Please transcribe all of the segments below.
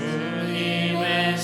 주님의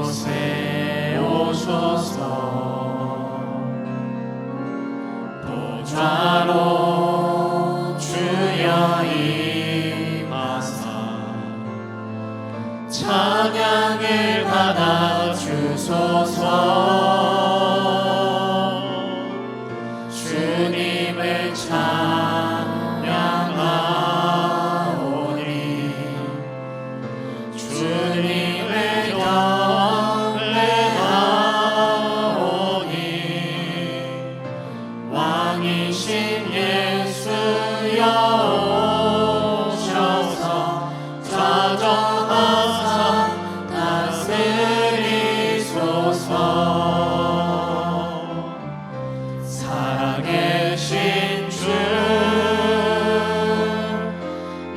이곳에 오소서. 보좌로 주여 임하사 찬양을 받아 주소서. 주님을 찬양하오니 주님을 경배하오니 왕이신 예수여 오셔서 자정하사 다스리소서. 살아계신 주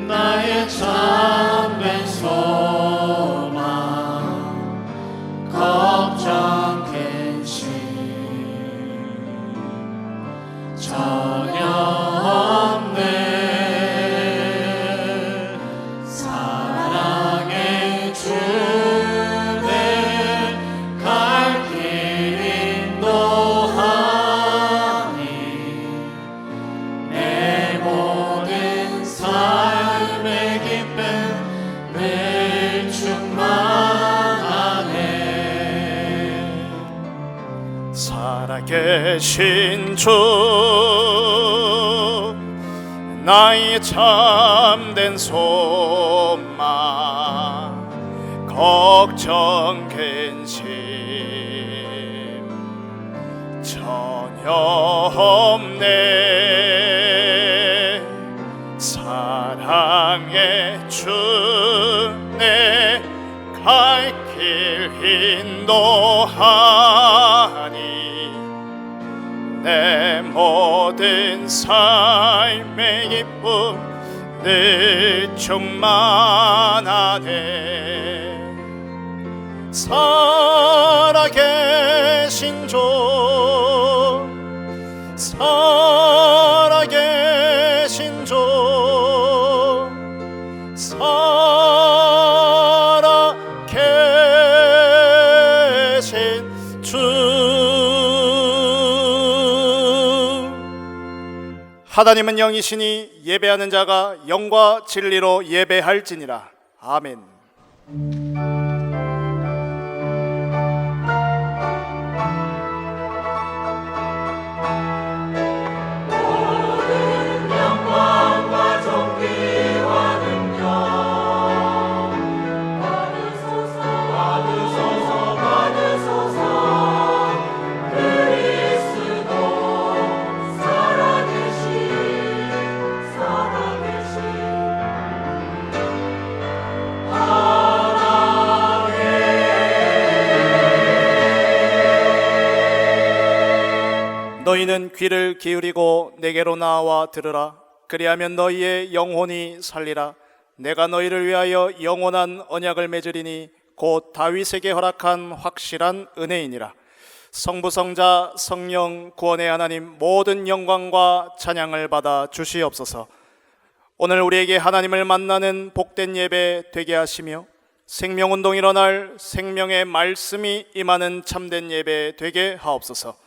나의 참된 소망 걱정 근심 전혀 없네. 사랑의 주는 갈 길 인도하니 내 모든 삶의 기쁨 늘 충만하네. 살아계신 주 나의 참된 소망 걱정 근심 전혀 없네. 사랑의 주 내 갈 길 인도하니 내 모든 삶의 기쁨 늘 충만하네. 살아계신 주 살아계신 주 살아계신 주. 하나님은 영이시니 예배하는 자가 영과 진리로 예배할지니라. 아멘. 너희는 귀를 기울이고 내게로 나와 들으라. 그리하면 너희의 영혼이 살리라. 내가 너희를 위하여 영원한 언약을 맺으리니 곧 다윗에게 허락한 확실한 은혜이니라. 성부 성자 성령 구원의 하나님 모든 영광과 찬양을 받아 주시옵소서. 오늘 우리에게 하나님을 만나는 복된 예배 되게 하시며 생명운동 일어날 생명의 말씀이 임하는 참된 예배 되게 하옵소서.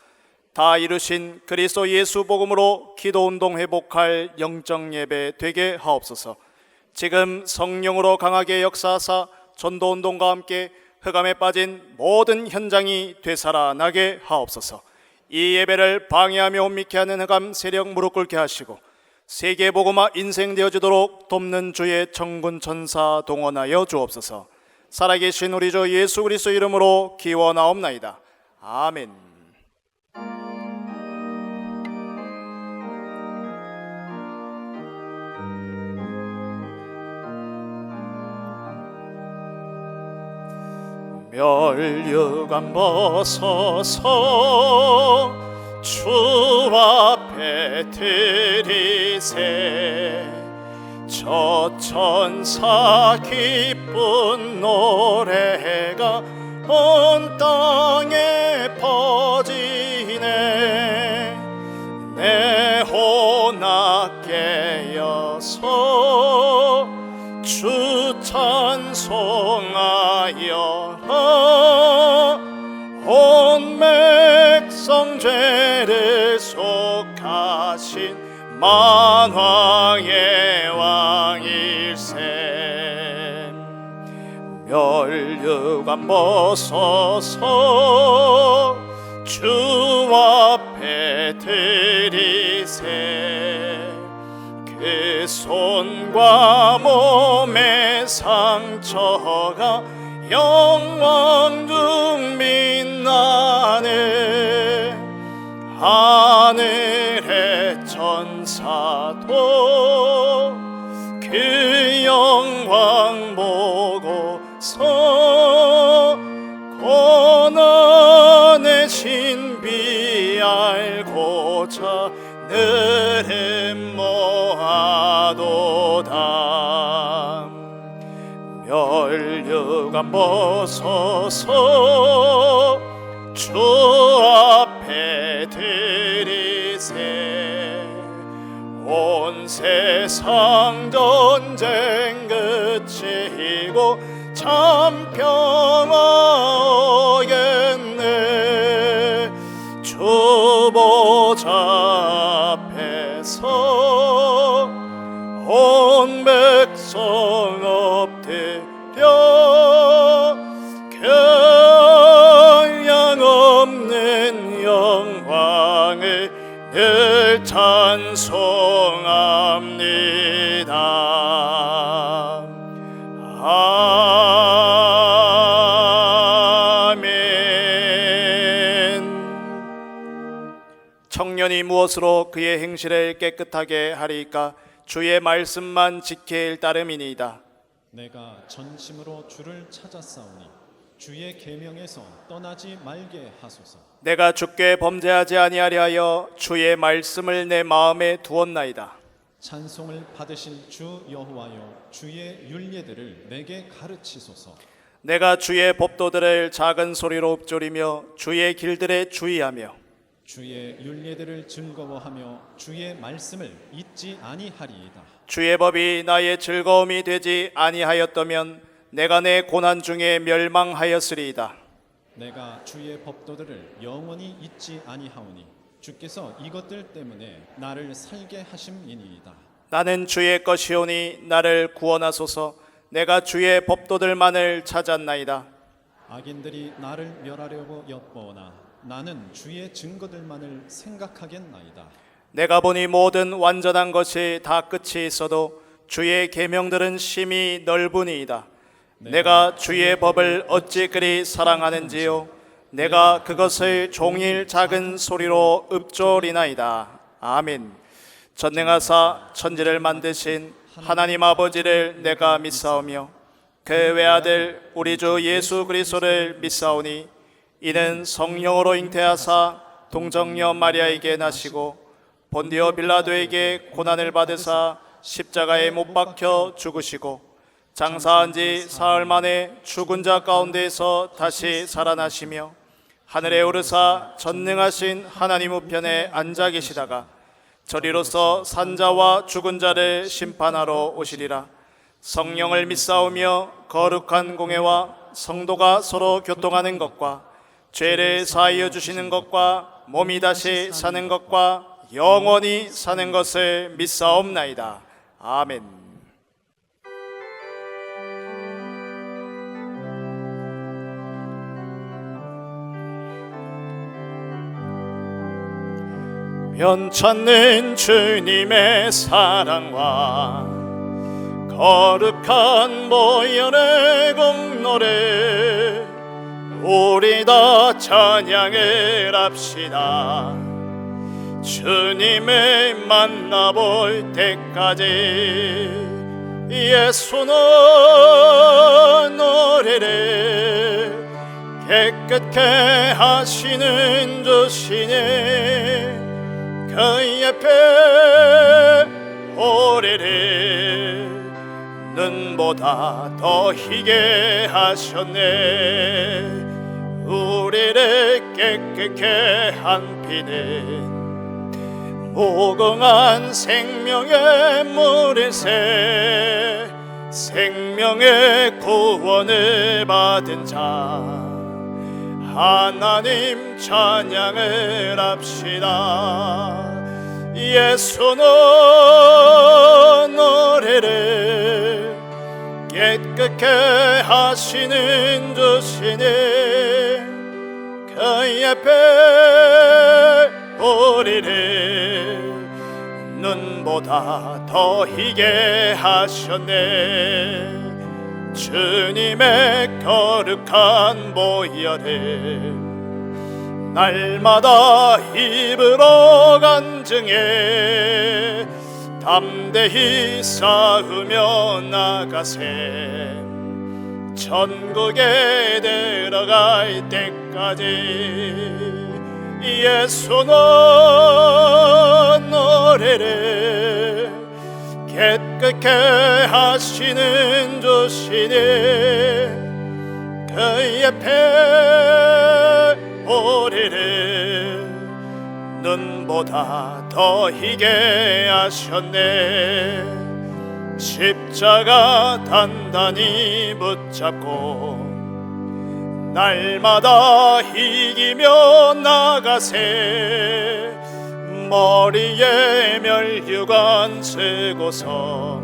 다 이루신 그리스도 예수 복음으로 기도운동 회복할 영적 예배 되게 하옵소서. 지금 성령으로 강하게 역사하사 전도운동과 함께 흑암에 빠진 모든 현장이 되살아나게 하옵소서. 이 예배를 방해하며 혼미케 하는 흑암 세력 무릎 꿇게 하시고 세계 복음화 인생 되어지도록 돕는 주의 천군 천사 동원하여 주옵소서. 살아계신 우리 주 예수 그리스도 이름으로 기원하옵나이다. 아멘. 멸류관 벗어서 주 앞에 드리세. 저 천사 기쁜 노래가 온 땅에 퍼지네. 내 혼악 깨어서 주 찬송하세. 명하여 온 백성 죄를 속하신 만왕의 왕일세. 멸류관 벗어서 주 앞에 드리세. 그 손과 몸의 상처가 영광 중 빛나네. 하늘의 천사도 그 영광 보고서 고난의 신비 알고자 늘 모아도다. 멸류관 벗어서 주 앞에 드리세. 온 세상 전쟁 그치고 참 평화 오겠네. 주 보좌 앞에서 온 백성 엎드려 결량 없는 영광을 늘 찬송합니다. 아멘. 청년이 무엇으로 그의 행실을 깨끗하게 하리까? 주의 말씀만 지킬 따름이니이다. 내가 전심으로 주를 찾았사오니 주의 계명에서 떠나지 말게 하소서. 내가 주께 범죄하지 아니하려 하여 주의 말씀을 내 마음에 두었나이다. 찬송을 받으신 주 여호와여, 주의 율례들을 내게 가르치소서. 내가 주의 법도들을 작은 소리로 읊조리며 주의 길들에 주의하며 주의 율례들을 즐거워하며 주의 말씀을 잊지 아니하리이다. 주의 법이 나의 즐거움이 되지 아니하였다면 내가 내 고난 중에 멸망하였으리이다. 내가 주의 법도들을 영원히 잊지 아니하오니 주께서 이것들 때문에 나를 살게 하심이니이다. 나는 주의 것이오니 나를 구원하소서. 내가 주의 법도들만을 찾았나이다. 악인들이 나를 멸하려고 엿보오나 나는 주의 증거들만을 생각하겠나이다. 내가 보니 모든 완전한 것이 다 끝이 있어도 주의 계명들은 심히 넓으니이다. 내가 주의 법을 어찌 그리 사랑하는지요. 내가 그것을 종일 작은 소리로 읊조리나이다. 아멘. 전능하사 천지를 만드신 하나님 아버지를 내가 믿사오며 그 외아들 우리 주 예수 그리스도를 믿사오니 이는 성령으로 잉태하사 동정녀 마리아에게 나시고 본디오 빌라도에게 고난을 받으사 십자가에 못 박혀 죽으시고 장사한 지 사흘 만에 죽은 자 가운데에서 다시 살아나시며 하늘에 오르사 전능하신 하나님 우편에 앉아 계시다가 저리로서 산자와 죽은 자를 심판하러 오시리라. 성령을 믿사오며 거룩한 공회와 성도가 서로 교통하는 것과 죄를 사하여 주시는 것과 몸이 다시 사는 것과 영원히 사는 것을 믿사옵나이다. 아멘. 면찮는 주님의 사랑과 거룩한 보혈의 공로를 우리 다 찬양을 합시다. 주님을 만나볼 때까지 예수는 노래를 깨끗게 하시는 주시니 그 옆에 오래를 눈보다 더 희게 하셨네. 우리를 깨끗게 한 피는 무궁한 생명의 물일새 생명의 구원을 받은 자 하나님 찬양을 합시다. 예수는 노래를 깨끗게 하시는 주시니 그 옆에 우리를 눈보다 더 희게 하셨네. 주님의 거룩한 보혈을 날마다 입으로 간증해 담대히 쌓으며 나가세. 천국에 들어갈 때까지 예수는 노래를 깨끗게 하시는 주시니 그 옆에 우리를 눈보다 더 희게 하셨네. 십자가 단단히 붙잡고 날마다 이기며 나가세. 머리에 멸류관 쓰고서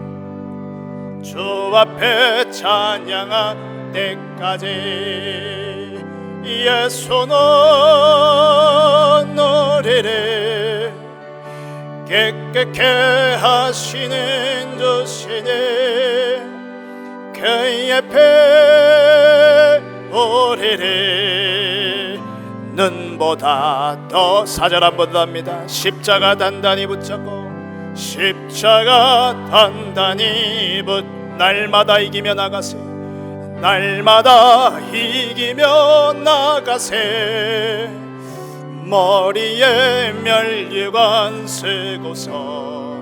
주 앞에 찬양할 때까지 예수는 노래를 깨끗게 하시는 주시니 그 옆에 우리를 눈보다 더 사절 한 번 더 합니다. 십자가 단단히 붙잡고 십자가 단단히 날마다 이기며 나가세. 날마다 이기며 나가세. 머리에 멸류관 쓰고서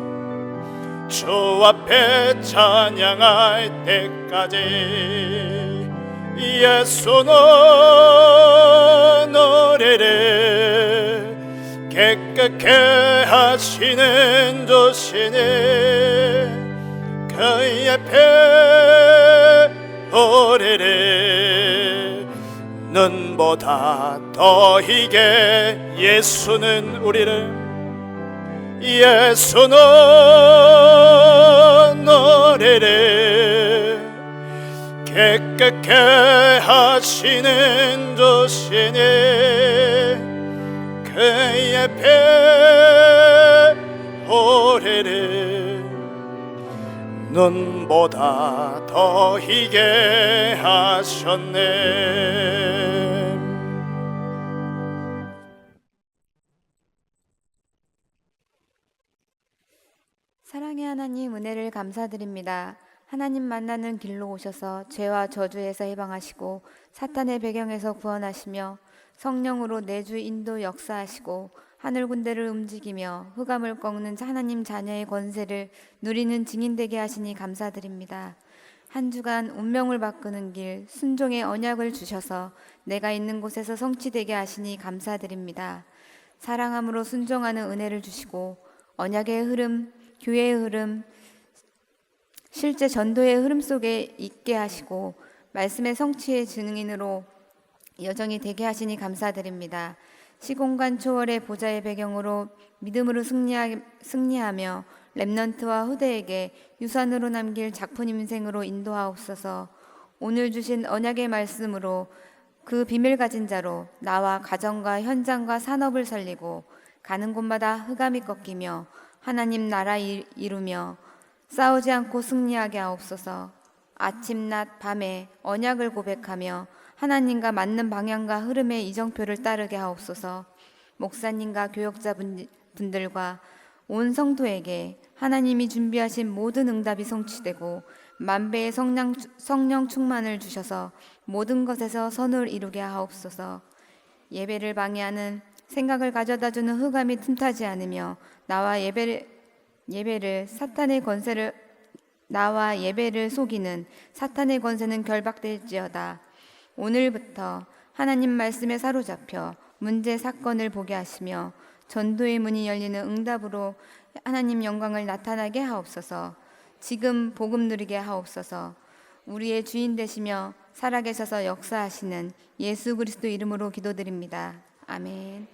주 앞에 찬양할 때까지 예수는 노래를 깨끗게 하시는 주시니 그 옆에 우리를 눈보다 더 희게 예수는 우리를 예수는 노래를 깨끗게 하시는 주시니 그 옆에 우리를 눈보다 더 희게 하셨네. 사랑의 하나님, 은혜를 감사드립니다. 하나님 만나는 길로 오셔서 죄와 저주에서 해방하시고 사탄의 배경에서 구원하시며 성령으로 내주 인도 역사하시고 하늘 군대를 움직이며 흑암을 꺾는 하나님 자녀의 권세를 누리는 증인되게 하시니 감사드립니다. 한 주간 운명을 바꾸는 길 순종의 언약을 주셔서 내가 있는 곳에서 성취되게 하시니 감사드립니다. 사랑함으로 순종하는 은혜를 주시고 언약의 흐름, 교회의 흐름, 실제 전도의 흐름 속에 있게 하시고 말씀의 성취의 증인으로 여정이 되게 하시니 감사드립니다. 시공간 초월의 보좌의 배경으로 믿음으로 승리하며 렘넌트와 후대에게 유산으로 남길 작품 인생으로 인도하옵소서. 오늘 주신 언약의 말씀으로 그 비밀 가진 자로 나와 가정과 현장과 산업을 살리고 가는 곳마다 흑암이 꺾이며 하나님 나라 이루며 싸우지 않고 승리하게 하옵소서. 아침 낮 밤에 언약을 고백하며 하나님과 맞는 방향과 흐름의 이정표를 따르게 하옵소서. 목사님과 교역자분들과 온 성도에게 하나님이 준비하신 모든 응답이 성취되고 만배의 성령 충만을 주셔서 모든 것에서 선을 이루게 하옵소서. 예배를 방해하는 생각을 가져다주는 흑암이 틈타지 않으며 나와 예배를 속이는 사탄의 권세는 결박될지어다. 오늘부터 하나님 말씀에 사로잡혀 문제 사건을 보게 하시며 전도의 문이 열리는 응답으로 하나님 영광을 나타나게 하옵소서. 지금 복음 누리게 하옵소서. 우리의 주인 되시며 살아계셔서 역사하시는 예수 그리스도 이름으로 기도드립니다. 아멘.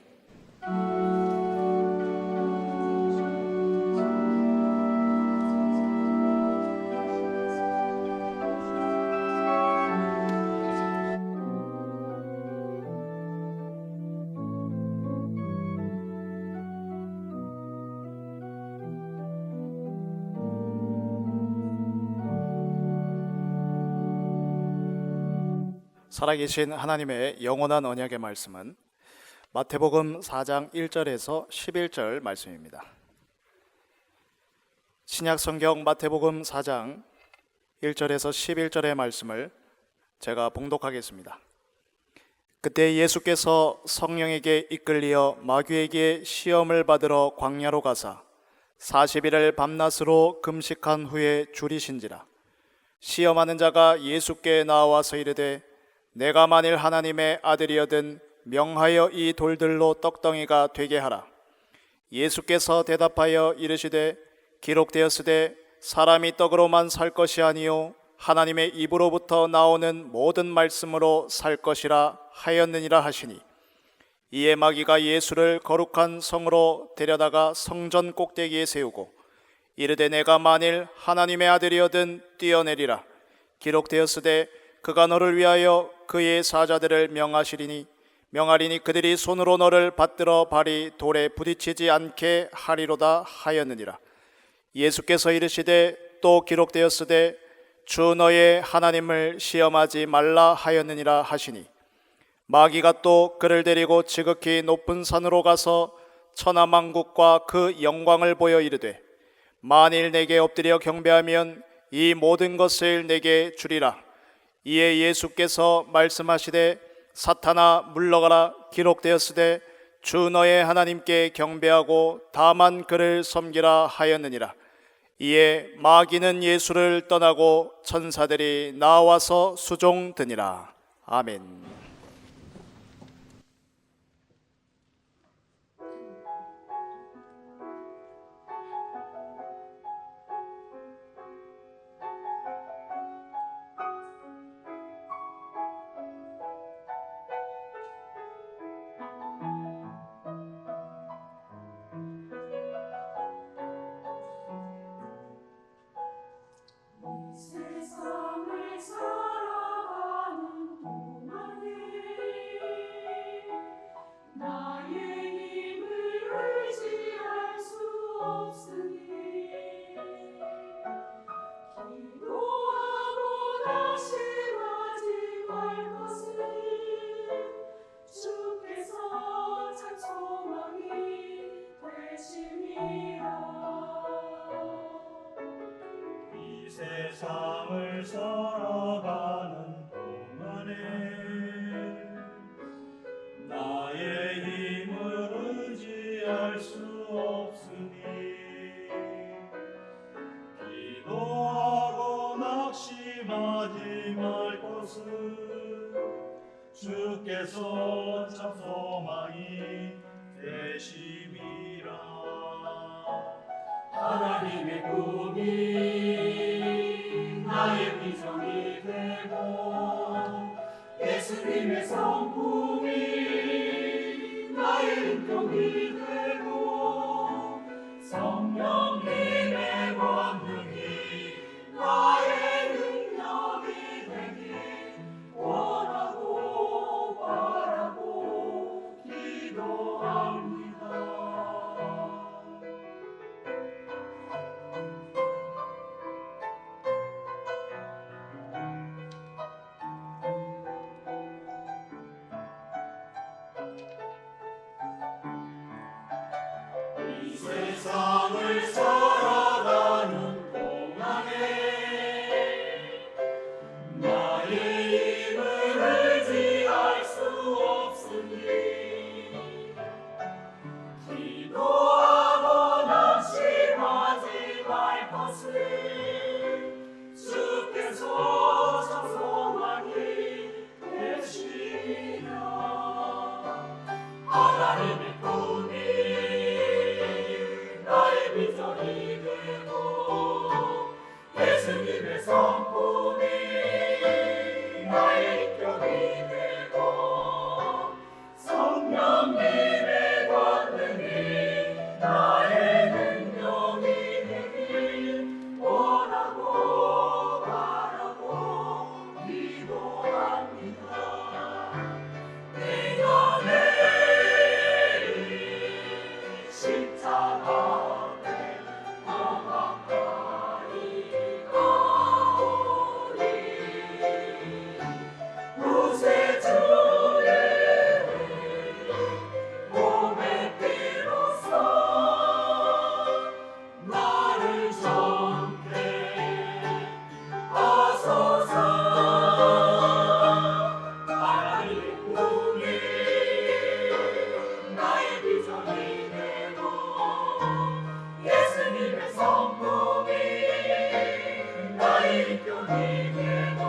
살아계신 하나님의 영원한 언약의 말씀은 마태복음 4장 1절에서 11절 말씀입니다. 신약성경 마태복음 4장 1절에서 11절의 말씀을 제가 봉독하겠습니다. 그때 예수께서 성령에게 이끌리어 마귀에게 시험을 받으러 광야로 가사 40일을 밤낮으로 금식한 후에 줄이신지라. 시험하는 자가 예수께 나와서 이르되 내가 만일 하나님의 아들이여든 명하여 이 돌들로 떡덩이가 되게 하라. 예수께서 대답하여 이르시되 기록되었으되 사람이 떡으로만 살 것이 아니요 하나님의 입으로부터 나오는 모든 말씀으로 살 것이라 하였느니라 하시니, 이에 마귀가 예수를 거룩한 성으로 데려다가 성전 꼭대기에 세우고 이르되 내가 만일 하나님의 아들이여든 뛰어내리라. 기록되었으되 그가 너를 위하여 그의 사자들을 명하리니 그들이 손으로 너를 받들어 발이 돌에 부딪히지 않게 하리로다 하였느니라. 예수께서 이르시되 또 기록되었으되 주 너의 하나님을 시험하지 말라 하였느니라 하시니, 마귀가 또 그를 데리고 지극히 높은 산으로 가서 천하만국과 그 영광을 보여 이르되 만일 내게 엎드려 경배하면 이 모든 것을 내게 주리라. 이에 예수께서 말씀하시되 사탄아 물러가라. 기록되었으되 주 너의 하나님께 경배하고 다만 그를 섬기라 하였느니라. 이에 마귀는 예수를 떠나고 천사들이 나와서 수종드니라. 아멘. 세상을 살아가는 동안에 나의 힘을 의지할 수 없으니 기도하고 낙심하지 말 것을 주께서 참 소망이 되심이라. 세상을 살아가는 동안에 나의 힘을 의지할 수 없으니 기도하고 낙심하지 말 것을 주께서 참 소망이 되심이라. 하나님의 꿈이 나의 비전이 되고 예수님의 성품이 나의 인격이 되고 성령님의 권능이 나의 능력이 되길 원하고 바라고 기도합니다. 세상을 살아가는 동안에 나의 힘을 의지할 수 없으니 기도하고 낙심하지 말 것을 주께서 참 소망이 되시며 하나님의 꿈이 나의 비전이 되고 되고 성령님의 권능이 나의 능력이 되길 원하고 바라고 기도합니다. 내가 내일 십자가 앞에 더 가까이 가오리. 구세주의 몸의 피로써 나를 정케 하소서. 하나님의 꿈이 나의 비전이 되고 예수님의 성품이 나의 편이 되고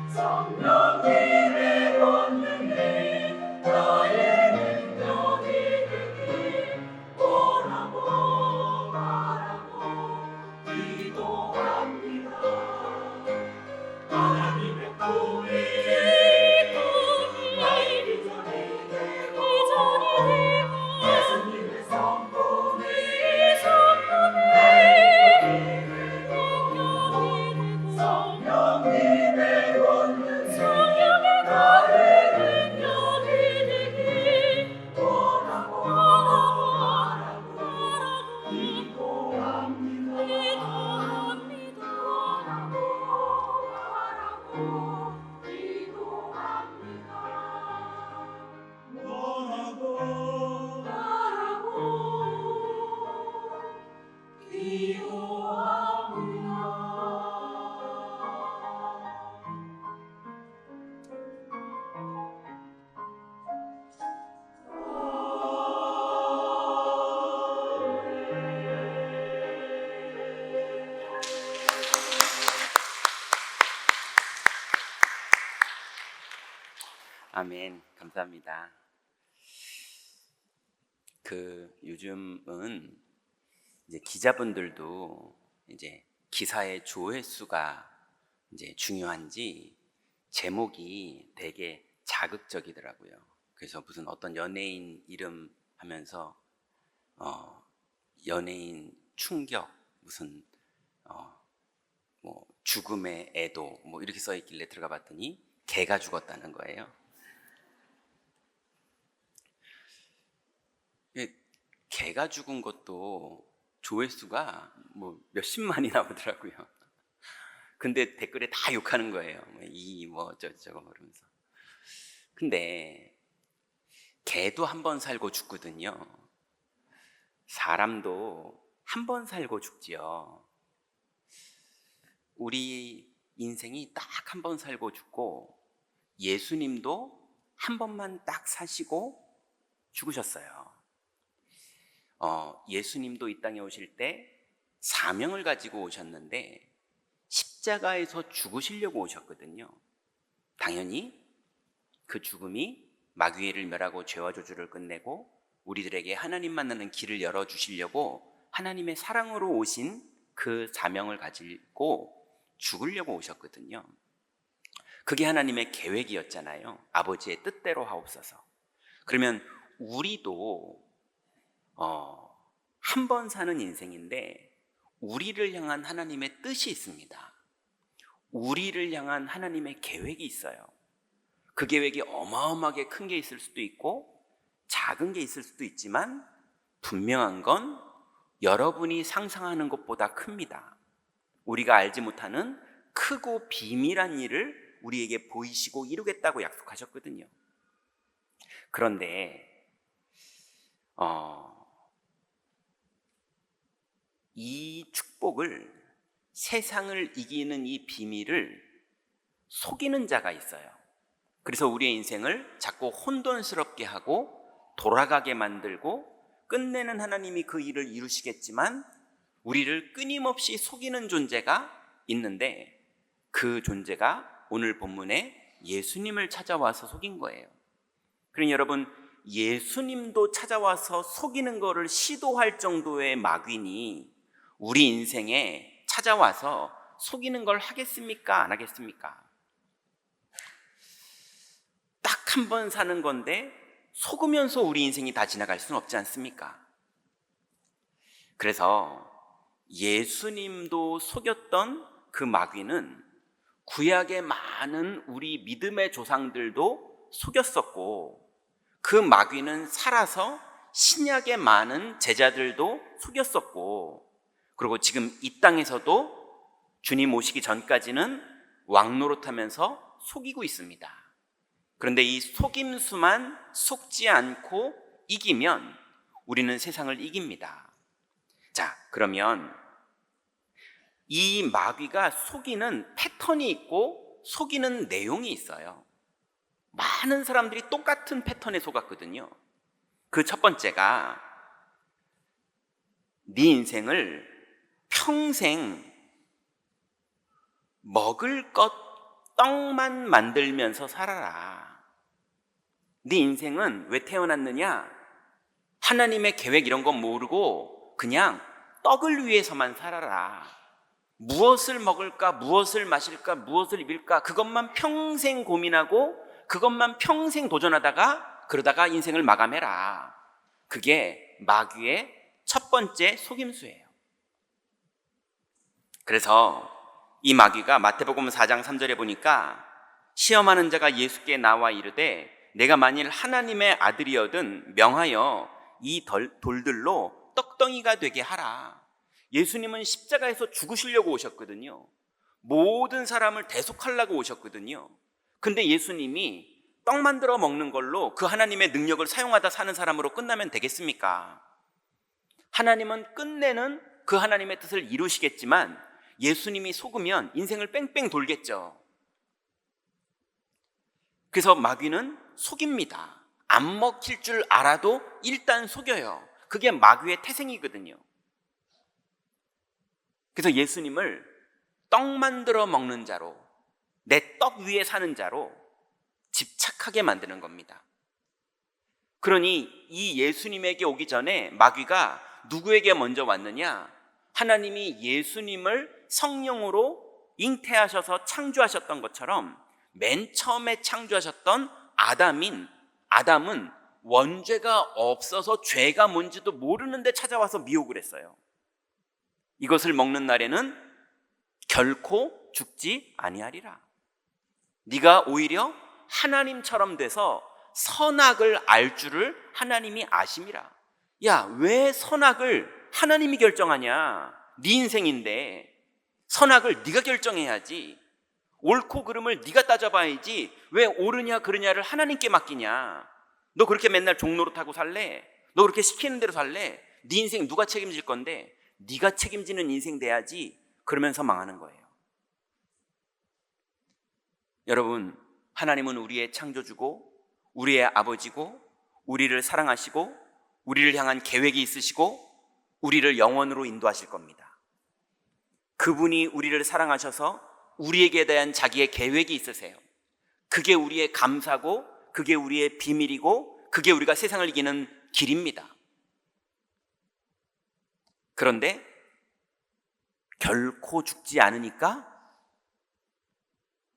성령님의 권능이 나의 능력이 되길 원하고 바라고 기도합니다. 하나님의 꿈이 나의 비전이 되고 예수님의 성품이 나의 편이 되고 성령님의 권능이 나의 능력이 되길 원하고 바라고 기도합니다. 원하고 바라고 기도합니다. 원하고 바라고 아멘. 감사합니다. 요즘은 이제 기자분들도 이제 기사의 조회수가 이제 중요한지 제목이 되게 자극적이더라고요. 그래서 무슨 어떤 연예인 이름 하면서 연예인 충격 무슨 뭐 죽음의 애도 뭐 이렇게 써 있길래 들어가 봤더니 개가 죽었다는 거예요. 개가 죽은 것도 조회수가 뭐 몇십만이 나오더라고요. 근데 댓글에 다 욕하는 거예요. 뭐 어쩌고 그러면서. 근데 개도 한 번 살고 죽거든요. 사람도 한 번 살고 죽지요. 우리 인생이 딱 한 번 살고 죽고 예수님도 한 번만 딱 사시고 죽으셨어요. 예수님도 이 땅에 오실 때 사명을 가지고 오셨는데 십자가에서 죽으시려고 오셨거든요. 당연히 그 죽음이 마귀를 멸하고 죄와 저주를 끝내고 우리들에게 하나님 만나는 길을 열어주시려고 하나님의 사랑으로 오신 그 사명을 가지고 죽으려고 오셨거든요. 그게 하나님의 계획이었잖아요. 아버지의 뜻대로 하옵소서. 그러면 우리도 한 번 사는 인생인데 우리를 향한 하나님의 뜻이 있습니다. 우리를 향한 하나님의 계획이 있어요. 그 계획이 어마어마하게 큰 게 있을 수도 있고 작은 게 있을 수도 있지만 분명한 건 여러분이 상상하는 것보다 큽니다. 우리가 알지 못하는 크고 비밀한 일을 우리에게 보이시고 이루겠다고 약속하셨거든요. 그런데 이 축복을, 세상을 이기는 이 비밀을 속이는 자가 있어요. 그래서 우리의 인생을 자꾸 혼돈스럽게 하고 돌아가게 만들고 끝내는 하나님이 그 일을 이루시겠지만 우리를 끊임없이 속이는 존재가 있는데 그 존재가 오늘 본문에 예수님을 찾아와서 속인 거예요. 그러니 여러분, 예수님도 찾아와서 속이는 거를 시도할 정도의 마귀니 우리 인생에 찾아와서 속이는 걸 하겠습니까? 안 하겠습니까? 한 번 사는 건데 속으면서 우리 인생이 다 지나갈 수는 없지 않습니까? 그래서 예수님도 속였던 그 마귀는 구약의 많은 우리 믿음의 조상들도 속였었고, 그 마귀는 살아서 신약의 많은 제자들도 속였었고, 그리고 지금 이 땅에서도 주님 오시기 전까지는 왕노릇하면서 속이고 있습니다. 그런데 이 속임수만 속지 않고 이기면 우리는 세상을 이깁니다. 자, 그러면 이 마귀가 속이는 패턴이 있고 속이는 내용이 있어요. 많은 사람들이 똑같은 패턴에 속았거든요. 그 첫 번째가 네 인생을 평생 먹을 것 떡만 만들면서 살아라. 네 인생은 왜 태어났느냐? 하나님의 계획 이런 건 모르고 그냥 떡을 위해서만 살아라. 무엇을 먹을까, 무엇을 마실까, 무엇을 입을까, 그것만 평생 고민하고 그것만 평생 도전하다가 그러다가 인생을 마감해라. 그게 마귀의 첫 번째 속임수예요. 그래서 이 마귀가 마태복음 4장 3절에 보니까 시험하는 자가 예수께 나와 이르되 내가 만일 하나님의 아들이어든 명하여 이 돌들로 떡덩이가 되게 하라. 예수님은 십자가에서 죽으시려고 오셨거든요. 모든 사람을 대속하려고 오셨거든요. 근데 예수님이 떡 만들어 먹는 걸로 그 하나님의 능력을 사용하다 사는 사람으로 끝나면 되겠습니까? 하나님은 끝내는 그 하나님의 뜻을 이루시겠지만 예수님이 속으면 인생을 뺑뺑 돌겠죠. 그래서 마귀는 속입니다. 안 먹힐 줄 알아도 일단 속여요. 그게 마귀의 태생이거든요. 그래서 예수님을 떡 만들어 먹는 자로, 내 떡 위에 사는 자로 집착하게 만드는 겁니다. 그러니 이 예수님에게 오기 전에 마귀가 누구에게 먼저 왔느냐? 하나님이 예수님을 성령으로 잉태하셔서 창조하셨던 것처럼 맨 처음에 창조하셨던 아담은 원죄가 없어서 죄가 뭔지도 모르는데 찾아와서 미혹을 했어요. 이것을 먹는 날에는 결코 죽지 아니하리라. 네가 오히려 하나님처럼 돼서 선악을 알 줄을 하나님이 아심이라. 야, 왜 선악을 하나님이 결정하냐? 네 인생인데 선악을 네가 결정해야지. 옳고 그름을 네가 따져봐야지. 왜 옳으냐 그르냐를 하나님께 맡기냐? 너 그렇게 맨날 종노릇하고 살래? 너 그렇게 시키는 대로 살래? 네 인생 누가 책임질 건데 네가 책임지는 인생 돼야지. 그러면서 망하는 거예요. 여러분, 하나님은 우리의 창조주고 우리의 아버지고 우리를 사랑하시고 우리를 향한 계획이 있으시고 우리를 영원으로 인도하실 겁니다. 그분이 우리를 사랑하셔서 우리에게 대한 자기의 계획이 있으세요. 그게 우리의 감사고 그게 우리의 비밀이고 그게 우리가 세상을 이기는 길입니다. 그런데 결코 죽지 않으니까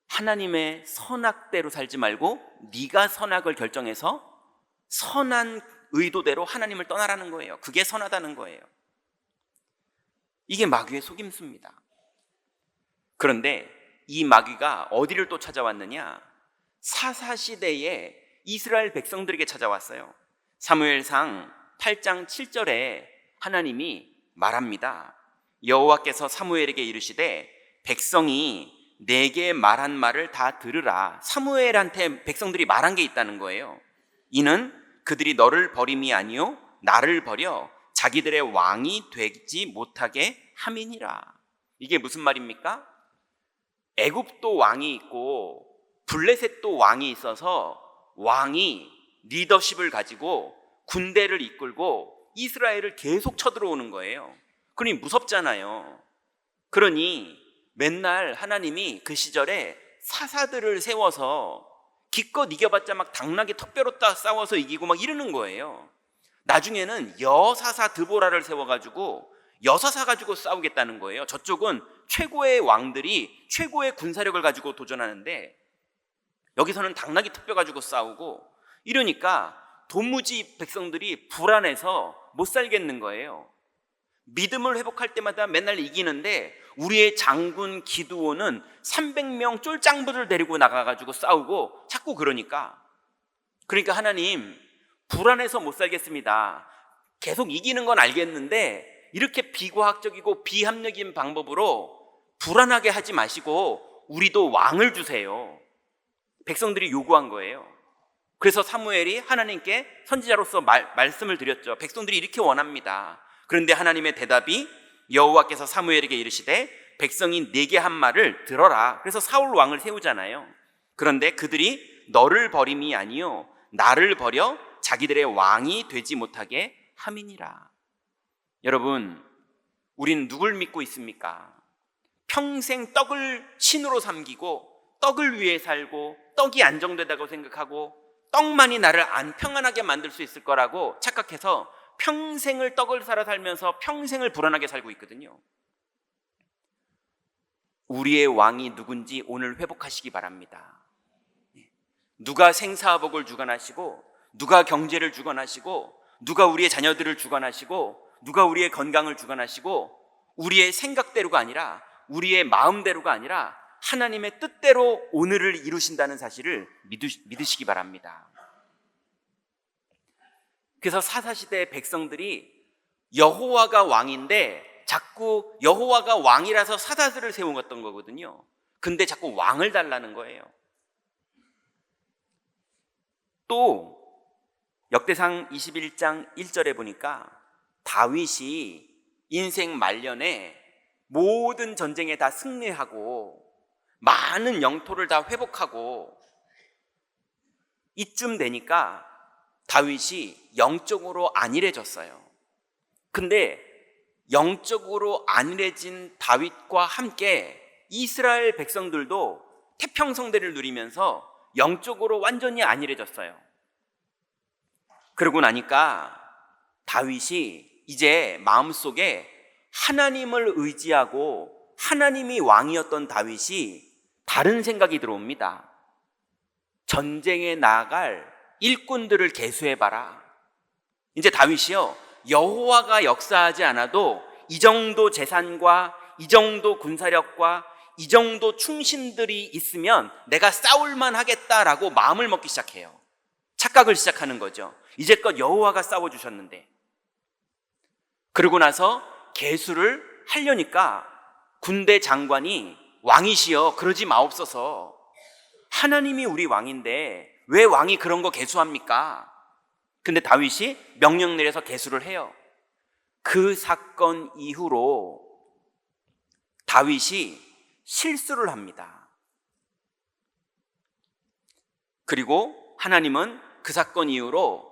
하나님의 선악대로 살지 말고 네가 선악을 결정해서 선한 의도대로 하나님을 떠나라는 거예요. 그게 선하다는 거예요. 이게 마귀의 속임수입니다. 그런데 이 마귀가 어디를 또 찾아왔느냐? 사사시대에 이스라엘 백성들에게 찾아왔어요. 사무엘상 8장 7절에 하나님이 말합니다. 여호와께서 사무엘에게 이르시되 백성이 내게 말한 말을 다 들으라. 사무엘한테 백성들이 말한 게 있다는 거예요. 이는 그들이 너를 버림이 아니요 나를 버려 자기들의 왕이 되지 못하게 함이니라. 이게 무슨 말입니까? 애굽도 왕이 있고 블레셋도 왕이 있어서 왕이 리더십을 가지고 군대를 이끌고 이스라엘을 계속 쳐들어오는 거예요. 그러니 무섭잖아요. 그러니 맨날 하나님이 그 시절에 사사들을 세워서 기껏 이겨봤자 막 당나귀 턱뼈로 싸워서 이기고 막 이러는 거예요. 나중에는 여사사 드보라를 세워가지고 여사사 가지고 싸우겠다는 거예요. 저쪽은 최고의 왕들이 최고의 군사력을 가지고 도전하는데, 여기서는 당나귀 톱뼈 가지고 싸우고 이러니까 도무지 백성들이 불안해서 못 살겠는 거예요. 믿음을 회복할 때마다 맨날 이기는데 우리의 장군 기드온은 300명 쫄짱부를 데리고 나가가지고 싸우고 자꾸 그러니까 하나님, 불안해서 못 살겠습니다. 계속 이기는 건 알겠는데 이렇게 비과학적이고 비합리적인 방법으로 불안하게 하지 마시고 우리도 왕을 주세요. 백성들이 요구한 거예요. 그래서 사무엘이 하나님께 선지자로서 말씀을 드렸죠. 백성들이 이렇게 원합니다. 그런데 하나님의 대답이 여호와께서 사무엘에게 이르시되 백성이 내게 한 말을 들어라. 그래서 사울 왕을 세우잖아요. 그런데 그들이 너를 버림이 아니요 나를 버려 자기들의 왕이 되지 못하게 함이니라. 여러분, 우린 누굴 믿고 있습니까? 평생 떡을 신으로 삼기고 떡을 위해 살고 떡이 안정되다고 생각하고 떡만이 나를 평안하게 만들 수 있을 거라고 착각해서 평생을 떡을 살아 살면서 평생을 불안하게 살고 있거든요. 우리의 왕이 누군지 오늘 회복하시기 바랍니다. 누가 생사복을 주관하시고 누가 경제를 주관하시고 누가 우리의 자녀들을 주관하시고 누가 우리의 건강을 주관하시고 우리의 생각대로가 아니라 우리의 마음대로가 아니라 하나님의 뜻대로 오늘을 이루신다는 사실을 믿으시기 바랍니다. 그래서 사사시대의 백성들이 여호와가 왕인데 자꾸 여호와가 왕이라서 사사들을 세웠던 거거든요. 근데 자꾸 왕을 달라는 거예요. 또 역대상 21장 1절에 보니까 다윗이 인생 말년에 모든 전쟁에 다 승리하고 많은 영토를 다 회복하고 이쯤 되니까 다윗이 영적으로 안일해졌어요. 근데 영적으로 안일해진 다윗과 함께 이스라엘 백성들도 태평성대를 누리면서 영적으로 완전히 안일해졌어요. 그러고 나니까 다윗이 이제 마음속에 하나님을 의지하고 하나님이 왕이었던 다윗이 다른 생각이 들어옵니다. 전쟁에 나아갈 일꾼들을 계수해봐라. 이제 다윗이요, 여호와가 역사하지 않아도 이 정도 재산과 이 정도 군사력과 이 정도 충신들이 있으면 내가 싸울만 하겠다라고 마음을 먹기 시작해요. 착각을 시작하는 거죠. 이제껏 여호와가 싸워주셨는데. 그러고 나서 계수를 하려니까 군대 장관이 왕이시여 그러지 마옵소서. 하나님이 우리 왕인데 왜 왕이 그런 거 계수합니까? 근데 다윗이 명령 내려서 계수를 해요. 그 사건 이후로 다윗이 실수를 합니다. 그리고 하나님은 그 사건 이후로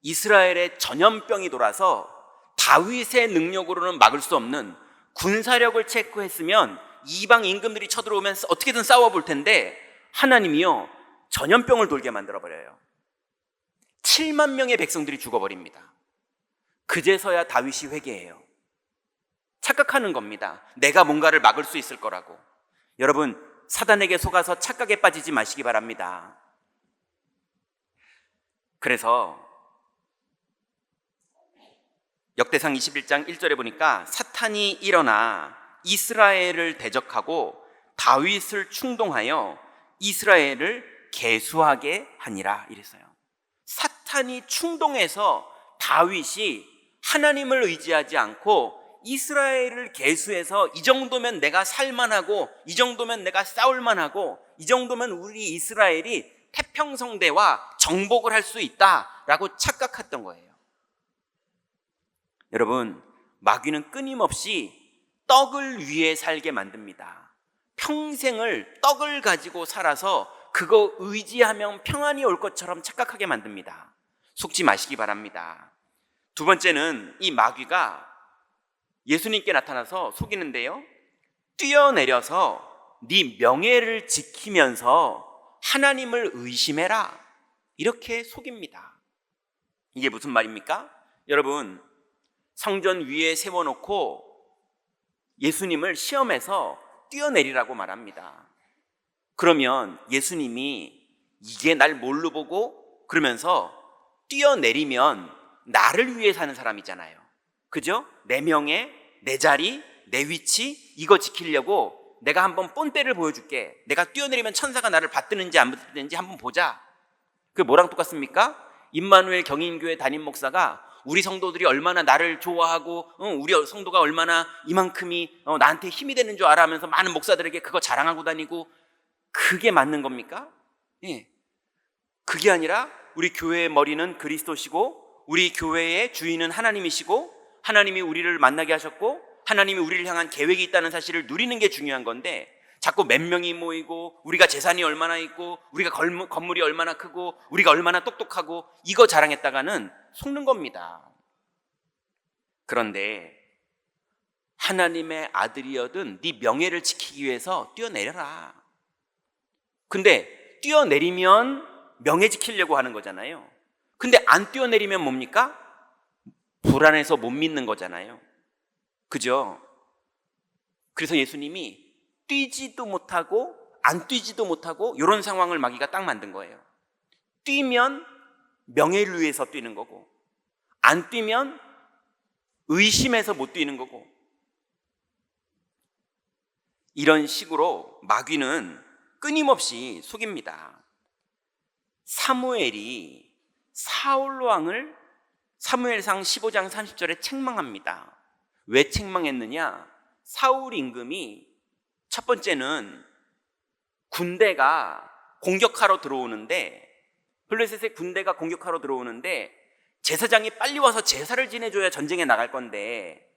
이스라엘에 전염병이 돌아서 다윗의 능력으로는 막을 수 없는 군사력을 체크했으면 이방 임금들이 쳐들어오면 어떻게든 싸워볼 텐데 하나님이요 전염병을 돌게 만들어버려요. 7만 명의 백성들이 죽어버립니다. 그제서야 다윗이 회개해요. 착각하는 겁니다. 내가 뭔가를 막을 수 있을 거라고. 여러분, 사단에게 속아서 착각에 빠지지 마시기 바랍니다. 그래서 역대상 21장 1절에 보니까 사탄이 일어나 이스라엘을 대적하고 다윗을 충동하여 이스라엘을 계수하게 하니라 이랬어요. 사탄이 충동해서 다윗이 하나님을 의지하지 않고 이스라엘을 계수해서 이 정도면 내가 살만하고 이 정도면 내가 싸울만하고 이 정도면 우리 이스라엘이 태평성대와 정복을 할 수 있다라고 착각했던 거예요. 여러분, 마귀는 끊임없이 떡을 위해 살게 만듭니다. 평생을 떡을 가지고 살아서 그거 의지하면 평안이 올 것처럼 착각하게 만듭니다. 속지 마시기 바랍니다. 두 번째는 이 마귀가 예수님께 나타나서 속이는데요, 뛰어내려서 네 명예를 지키면서 하나님을 의심해라 이렇게 속입니다. 이게 무슨 말입니까? 여러분, 성전 위에 세워놓고 예수님을 시험해서 뛰어내리라고 말합니다. 그러면 예수님이 이게 날 뭘로 보고? 그러면서 뛰어내리면 나를 위해 사는 사람이잖아요. 그죠? 내 명예, 내 자리, 내 위치 이거 지키려고 내가 한번 본때를 보여줄게. 내가 뛰어내리면 천사가 나를 받드는지 안 받드는지 한번 보자. 그게 뭐랑 똑같습니까? 임마누엘 경인교회 담임 목사가 우리 성도들이 얼마나 나를 좋아하고 우리 성도가 얼마나 이만큼이 나한테 힘이 되는 줄 알아 하면서 많은 목사들에게 그거 자랑하고 다니고, 그게 맞는 겁니까? 예. 그게 아니라 우리 교회의 머리는 그리스도시고 우리 교회의 주인은 하나님이시고 하나님이 우리를 만나게 하셨고 하나님이 우리를 향한 계획이 있다는 사실을 누리는 게 중요한 건데, 자꾸 몇 명이 모이고 우리가 재산이 얼마나 있고 우리가 건물이 얼마나 크고 우리가 얼마나 똑똑하고 이거 자랑했다가는 속는 겁니다. 그런데 하나님의 아들이어든 네 명예를 지키기 위해서 뛰어내려라. 근데 뛰어내리면 명예 지키려고 하는 거잖아요. 근데 안 뛰어내리면 뭡니까? 불안해서 못 믿는 거잖아요. 그죠? 그래서 예수님이 뛰지도 못하고 안 뛰지도 못하고 이런 상황을 마귀가 딱 만든 거예요. 뛰면 명예를 위해서 뛰는 거고, 안 뛰면 의심해서 못 뛰는 거고, 이런 식으로 마귀는 끊임없이 속입니다. 사무엘이 사울 왕을 사무엘상 15장 30절에 책망합니다. 왜 책망했느냐? 사울 임금이 첫 번째는 군대가 공격하러 들어오는데, 블레셋의 군대가 공격하러 들어오는데 제사장이 빨리 와서 제사를 지내줘야 전쟁에 나갈 건데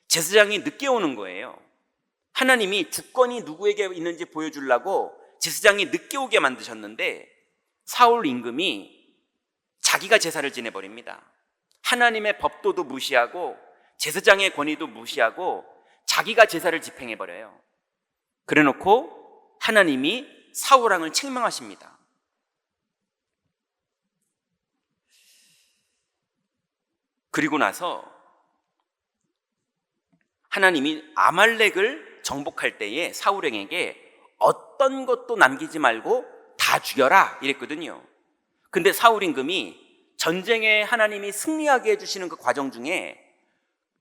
제사장이 늦게 오는 거예요. 하나님이 주권이 누구에게 있는지 보여주려고 제사장이 늦게 오게 만드셨는데 사울 임금이 자기가 제사를 지내버립니다. 하나님의 법도도 무시하고 제사장의 권위도 무시하고 자기가 제사를 집행해버려요. 그래놓고 하나님이 사울 왕을 책망하십니다. 그리고 나서 하나님이 아말렉을 정복할 때에 사울왕에게 어떤 것도 남기지 말고 다 죽여라 이랬거든요. 근데 사울 임금이 전쟁에 하나님이 승리하게 해주시는 그 과정 중에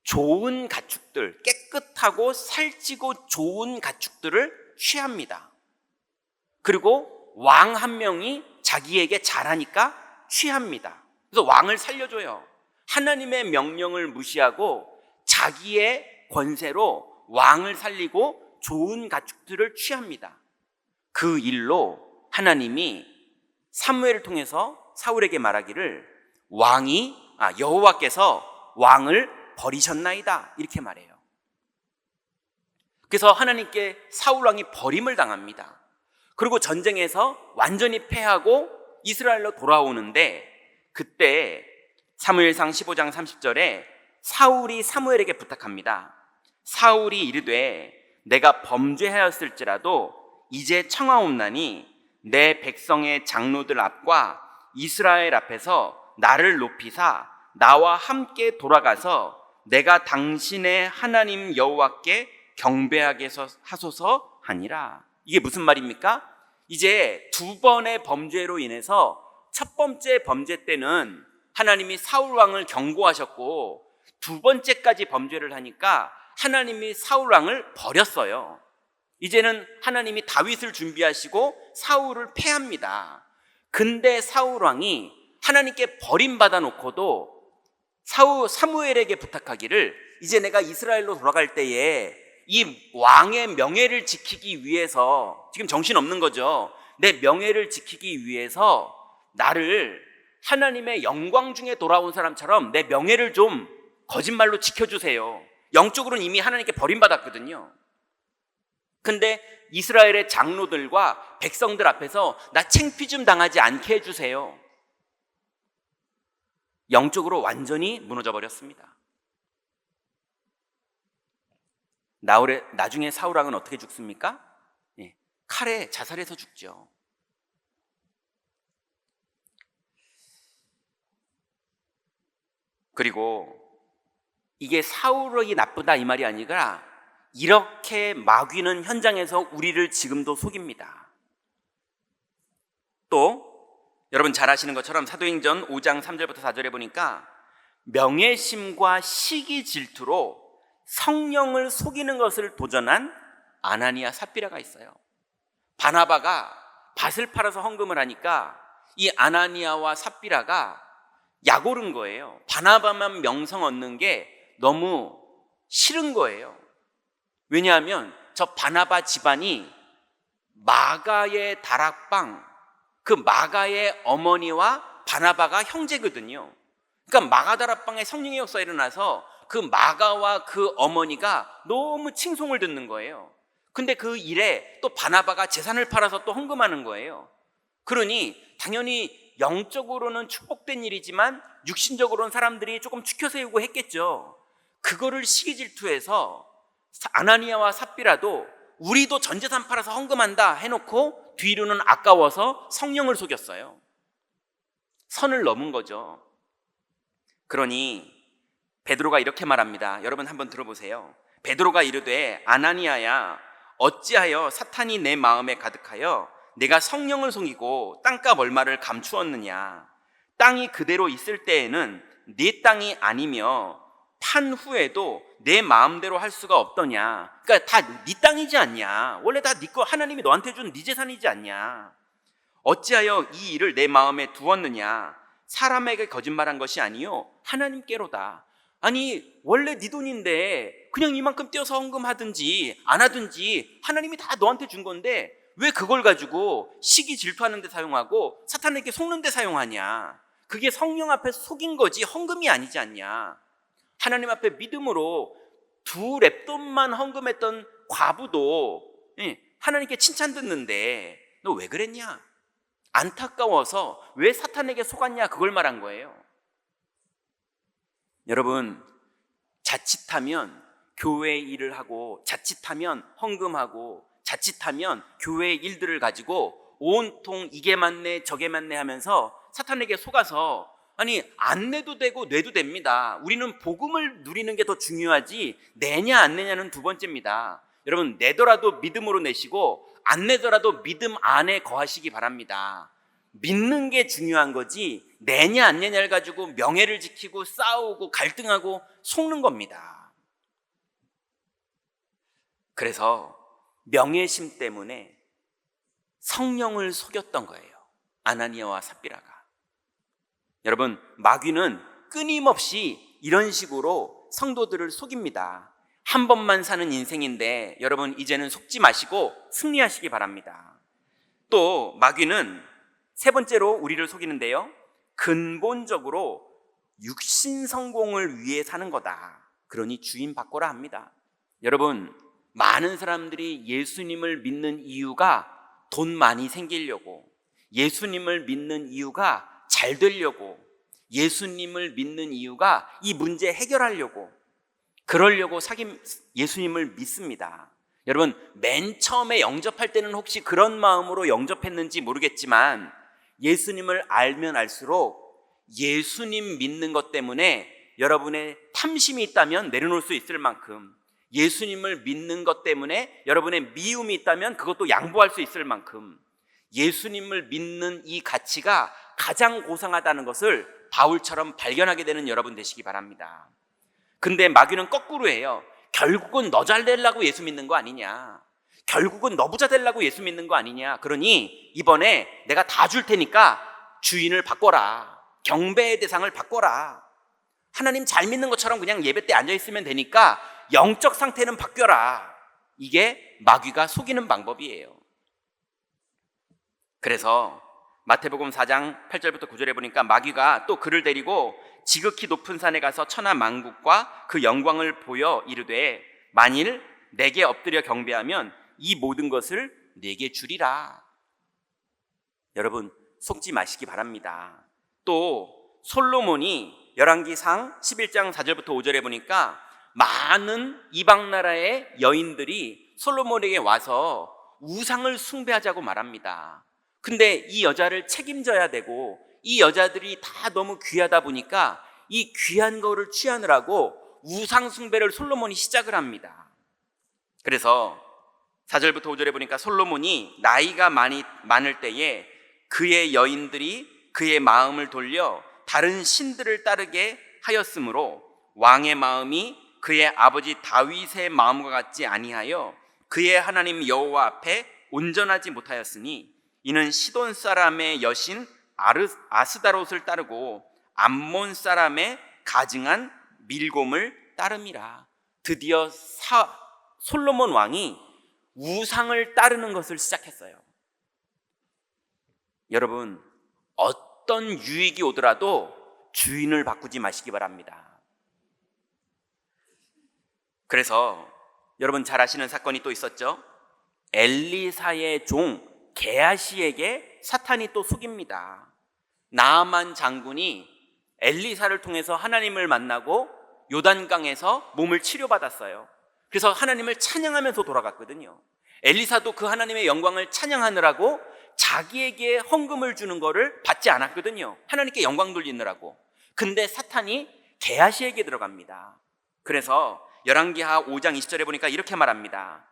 좋은 가축들, 깨끗하고 살찌고 좋은 가축들을 취합니다. 그리고 왕 한 명이 자기에게 잘하니까 취합니다. 그래서 왕을 살려줘요. 하나님의 명령을 무시하고 자기의 권세로 왕을 살리고 좋은 가축들을 취합니다. 그 일로 하나님이 사무엘을 통해서 사울에게 말하기를 여호와께서 왕을 버리셨나이다 이렇게 말해요. 그래서 하나님께 사울 왕이 버림을 당합니다. 그리고 전쟁에서 완전히 패하고 이스라엘로 돌아오는데, 그때 사무엘상 15장 30절에 사울이 사무엘에게 부탁합니다. 사울이 이르되 내가 범죄하였을지라도 이제 청하옵나니 내 백성의 장로들 앞과 이스라엘 앞에서 나를 높이사 나와 함께 돌아가서 내가 당신의 하나님 여호와께 경배하게 하소서 하니라. 이게 무슨 말입니까? 이제 두 번의 범죄로 인해서 첫 번째 범죄 때는 하나님이 사울 왕을 경고하셨고 두 번째까지 범죄를 하니까 하나님이 사울 왕을 버렸어요. 이제는 하나님이 다윗을 준비하시고 사울을 패합니다. 근데 사울 왕이 하나님께 버림받아 놓고도 사무엘에게 부탁하기를 이제 내가 이스라엘로 돌아갈 때에 이 왕의 명예를 지키기 위해서, 지금 정신없는 거죠. 내 명예를 지키기 위해서 나를 하나님의 영광 중에 돌아온 사람처럼 내 명예를 좀 거짓말로 지켜주세요. 영적으로는 이미 하나님께 버림받았거든요. 근데 이스라엘의 장로들과 백성들 앞에서 나 창피 좀 당하지 않게 해주세요. 영적으로 완전히 무너져 버렸습니다. 나중에 사울 왕은 어떻게 죽습니까? 칼에 자살해서 죽죠. 그리고 이게 사울이 나쁘다 이 말이 아니라 이렇게 마귀는 현장에서 우리를 지금도 속입니다. 또 여러분 잘 아시는 것처럼 사도행전 5장 3절부터 4절에 보니까 명예심과 시기 질투로 성령을 속이는 것을 도전한 아나니아 삽비라가 있어요. 바나바가 밭을 팔아서 헌금을 하니까 이 아나니아와 삽비라가 약 오른 거예요. 바나바만 명성 얻는 게 너무 싫은 거예요. 왜냐하면 저 바나바 집안이 마가의 다락방, 그 마가의 어머니와 바나바가 형제거든요. 그러니까 마가 다락방에 성령의 역사가 일어나서 그 마가와 그 어머니가 너무 칭송을 듣는 거예요. 근데 그 일에 또 바나바가 재산을 팔아서 또 헌금하는 거예요. 그러니 당연히 영적으로는 축복된 일이지만 육신적으로는 사람들이 조금 추켜 세우고 했겠죠. 그거를 시기질투해서 아나니아와 삽비라도 우리도 전재산 팔아서 헌금한다 해놓고 뒤로는 아까워서 성령을 속였어요. 선을 넘은 거죠. 그러니 베드로가 이렇게 말합니다. 여러분 한번 들어보세요. 베드로가 이르되 아나니아야 어찌하여 사탄이 내 마음에 가득하여 내가 성령을 속이고 땅값 얼마를 감추었느냐. 땅이 그대로 있을 때에는 네 땅이 아니며 판 후에도 내 마음대로 할 수가 없더냐. 그러니까 다 네 땅이지 않냐. 원래 다 네 거, 하나님이 너한테 준 네 재산이지 않냐. 어찌하여 이 일을 내 마음에 두었느냐. 사람에게 거짓말한 것이 아니요 하나님께로다. 아니 원래 네 돈인데 그냥 이만큼 떼어서 헌금하든지 안 하든지 하나님이 다 너한테 준 건데 왜 그걸 가지고 시기 질투하는 데 사용하고 사탄에게 속는 데 사용하냐. 그게 성령 앞에 속인 거지 헌금이 아니지 않냐. 하나님 앞에 믿음으로 2렙돈만 헌금했던 과부도 하나님께 칭찬 듣는데 너 왜 그랬냐. 안타까워서 왜 사탄에게 속았냐 그걸 말한 거예요. 여러분 자칫하면 교회 일을 하고 자칫하면 헌금하고 자칫하면 교회의 일들을 가지고 온통 이게 맞네 저게 맞네 하면서 사탄에게 속아서 아니 안 내도 되고 내도 됩니다. 우리는 복음을 누리는 게 더 중요하지 내냐 안 내냐는 두 번째입니다. 여러분 내더라도 믿음으로 내시고 안 내더라도 믿음 안에 거하시기 바랍니다. 믿는 게 중요한 거지 내냐 안 내냐를 가지고 명예를 지키고 싸우고 갈등하고 속는 겁니다. 그래서 명예심 때문에 성령을 속였던 거예요. 아나니아와 삽비라가. 여러분 마귀는 끊임없이 이런 식으로 성도들을 속입니다. 한 번만 사는 인생인데 여러분 이제는 속지 마시고 승리하시기 바랍니다. 또 마귀는 세 번째로 우리를 속이는데요, 근본적으로 육신 성공을 위해 사는 거다. 그러니 주인 바꿔라 합니다. 여러분 많은 사람들이 예수님을 믿는 이유가 돈 많이 생기려고, 예수님을 믿는 이유가 잘 되려고, 예수님을 믿는 이유가 이 문제 해결하려고, 그러려고 예수님을 믿습니다. 여러분 맨 처음에 영접할 때는 혹시 그런 마음으로 영접했는지 모르겠지만 예수님을 알면 알수록 예수님 믿는 것 때문에 여러분의 탐심이 있다면 내려놓을 수 있을 만큼, 예수님을 믿는 것 때문에 여러분의 미움이 있다면 그것도 양보할 수 있을 만큼 예수님을 믿는 이 가치가 가장 고상하다는 것을 바울처럼 발견하게 되는 여러분 되시기 바랍니다. 근데 마귀는 거꾸로 해요. 결국은 너 잘 되려고 예수 믿는 거 아니냐, 결국은 너 부자 되려고 예수 믿는 거 아니냐. 그러니 이번에 내가 다 줄 테니까 주인을 바꿔라, 경배의 대상을 바꿔라. 하나님 잘 믿는 것처럼 그냥 예배 때 앉아있으면 되니까 영적 상태는 바뀌어라. 이게 마귀가 속이는 방법이에요. 그래서 마태복음 4장 8절부터 9절에 보니까 마귀가 또 그를 데리고 지극히 높은 산에 가서 천하 만국과 그 영광을 보여 이르되 만일 내게 엎드려 경배하면 이 모든 것을 내게 주리라. 여러분 속지 마시기 바랍니다. 또 솔로몬이 열왕기상 11장 4절부터 5절에 보니까 많은 이방 나라의 여인들이 솔로몬에게 와서 우상을 숭배하자고 말합니다. 근데 이 여자를 책임져야 되고 이 여자들이 다 너무 귀하다 보니까 이 귀한 거를 취하느라고 우상 숭배를 솔로몬이 시작을 합니다. 그래서 4절부터 5절에 보니까 솔로몬이 나이가 많을 때에 그의 여인들이 그의 마음을 돌려 다른 신들을 따르게 하였으므로 왕의 마음이 그의 아버지 다윗의 마음과 같지 아니하여 그의 하나님 여호와 앞에 온전하지 못하였으니 이는 시돈 사람의 여신 아스다롯을 따르고 암몬 사람의 가증한 밀곰을 따름이라. 드디어 솔로몬 왕이 우상을 따르는 것을 시작했어요. 여러분, 어떤 유익이 오더라도 주인을 바꾸지 마시기 바랍니다. 그래서 여러분 잘 아시는 사건이 또 있었죠. 엘리사의 종 게하시에게 사탄이 또 속입니다. 나아만 장군이 엘리사를 통해서 하나님을 만나고 요단강에서 몸을 치료받았어요. 그래서 하나님을 찬양하면서 돌아갔거든요. 엘리사도 그 하나님의 영광을 찬양하느라고 자기에게 헌금을 주는 거를 받지 않았거든요. 하나님께 영광 돌리느라고. 근데 사탄이 게하시에게 들어갑니다. 그래서 열왕기하 5장 20절에 보니까 이렇게 말합니다.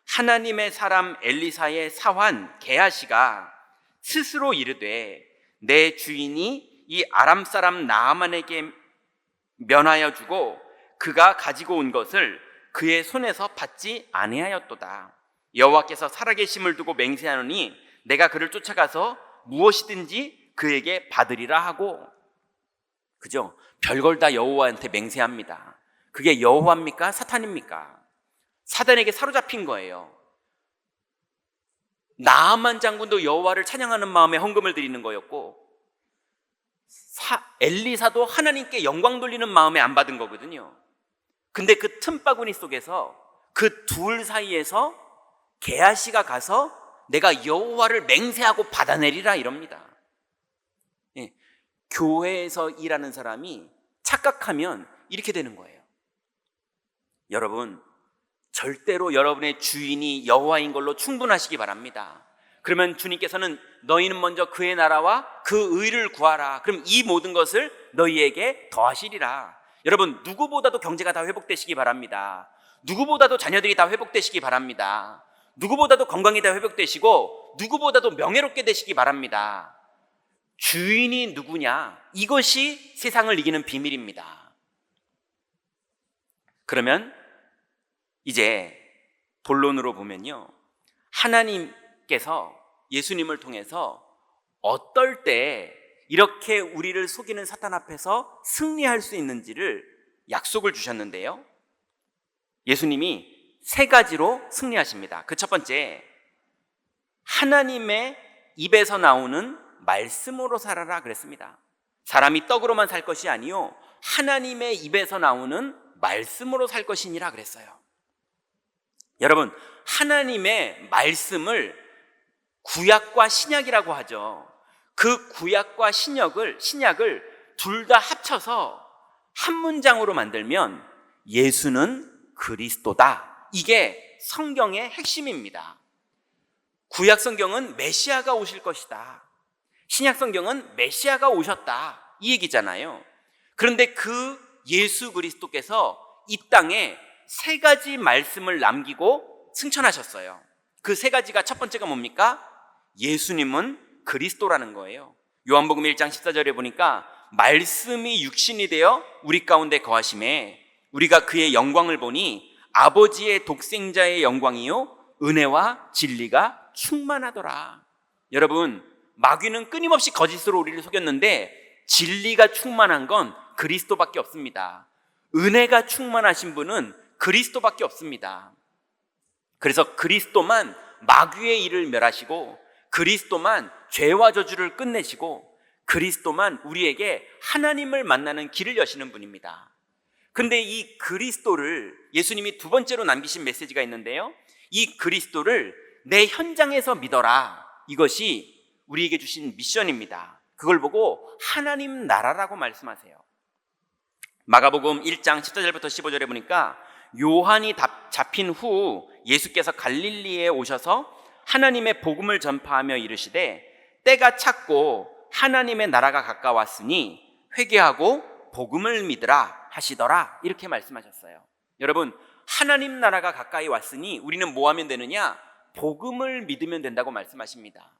하나님의 사람 엘리사의 사환 게하시가 스스로 이르되 내 주인이 이 아람 사람 나아만에게 면하여 주고 그가 가지고 온 것을 그의 손에서 받지 아니하였도다. 여호와께서 살아계심을 두고 맹세하노니 내가 그를 쫓아가서 무엇이든지 그에게 받으리라 하고. 그죠? 별걸 다 여호와한테 맹세합니다. 그게 여호와입니까? 사탄입니까? 사단에게 사로잡힌 거예요. 나아만 장군도 여호와를 찬양하는 마음에 헌금을 드리는 거였고 엘리사도 하나님께 영광 돌리는 마음에 안 받은 거거든요. 근데 그 틈바구니 속에서 그 둘 사이에서 게하시가 가서 내가 여호와를 맹세하고 받아내리라 이럽니다. 예, 교회에서 일하는 사람이 착각하면 이렇게 되는 거예요. 여러분, 절대로 여러분의 주인이 여호와인 걸로 충분하시기 바랍니다. 그러면 주님께서는 너희는 먼저 그의 나라와 그 의를 구하라. 그럼 이 모든 것을 너희에게 더하시리라. 여러분, 누구보다도 경제가 다 회복되시기 바랍니다. 누구보다도 자녀들이 다 회복되시기 바랍니다. 누구보다도 건강이 다 회복되시고 누구보다도 명예롭게 되시기 바랍니다. 주인이 누구냐? 이것이 세상을 이기는 비밀입니다. 그러면 이제 본론으로 보면요, 하나님께서 예수님을 통해서 어떨 때 이렇게 우리를 속이는 사탄 앞에서 승리할 수 있는지를 약속을 주셨는데요, 예수님이 세 가지로 승리하십니다. 그 첫 번째, 하나님의 입에서 나오는 말씀으로 살아라 그랬습니다. 사람이 떡으로만 살 것이 아니요 하나님의 입에서 나오는 말씀으로 살 것이니라 그랬어요. 여러분, 하나님의 말씀을 구약과 신약이라고 하죠. 그 구약과 신약을 둘 다 합쳐서 한 문장으로 만들면 예수는 그리스도다. 이게 성경의 핵심입니다. 구약 성경은 메시아가 오실 것이다. 신약 성경은 메시아가 오셨다. 이 얘기잖아요. 그런데 그 예수 그리스도께서 이 땅에 세 가지 말씀을 남기고 승천하셨어요. 그 세 가지가 첫 번째가 뭡니까? 예수님은 그리스도라는 거예요. 요한복음 1장 14절에 보니까 말씀이 육신이 되어 우리 가운데 거하심에 우리가 그의 영광을 보니 아버지의 독생자의 영광이요 은혜와 진리가 충만하더라. 여러분, 마귀는 끊임없이 거짓으로 우리를 속였는데 진리가 충만한 건 그리스도밖에 없습니다. 은혜가 충만하신 분은 그리스도밖에 없습니다. 그래서 그리스도만 마귀의 일을 멸하시고 그리스도만 죄와 저주를 끝내시고 그리스도만 우리에게 하나님을 만나는 길을 여시는 분입니다. 근데 이 그리스도를 예수님이 두 번째로 남기신 메시지가 있는데요, 이 그리스도를 내 현장에서 믿어라. 이것이 우리에게 주신 미션입니다. 그걸 보고 하나님 나라라고 말씀하세요. 마가복음 1장 14절부터 15절에 보니까 요한이 잡힌 후 예수께서 갈릴리에 오셔서 하나님의 복음을 전파하며 이르시되 때가 찼고 하나님의 나라가 가까웠으니 회개하고 복음을 믿으라 하시더라. 이렇게 말씀하셨어요. 여러분, 하나님 나라가 가까이 왔으니 우리는 뭐 하면 되느냐? 복음을 믿으면 된다고 말씀하십니다.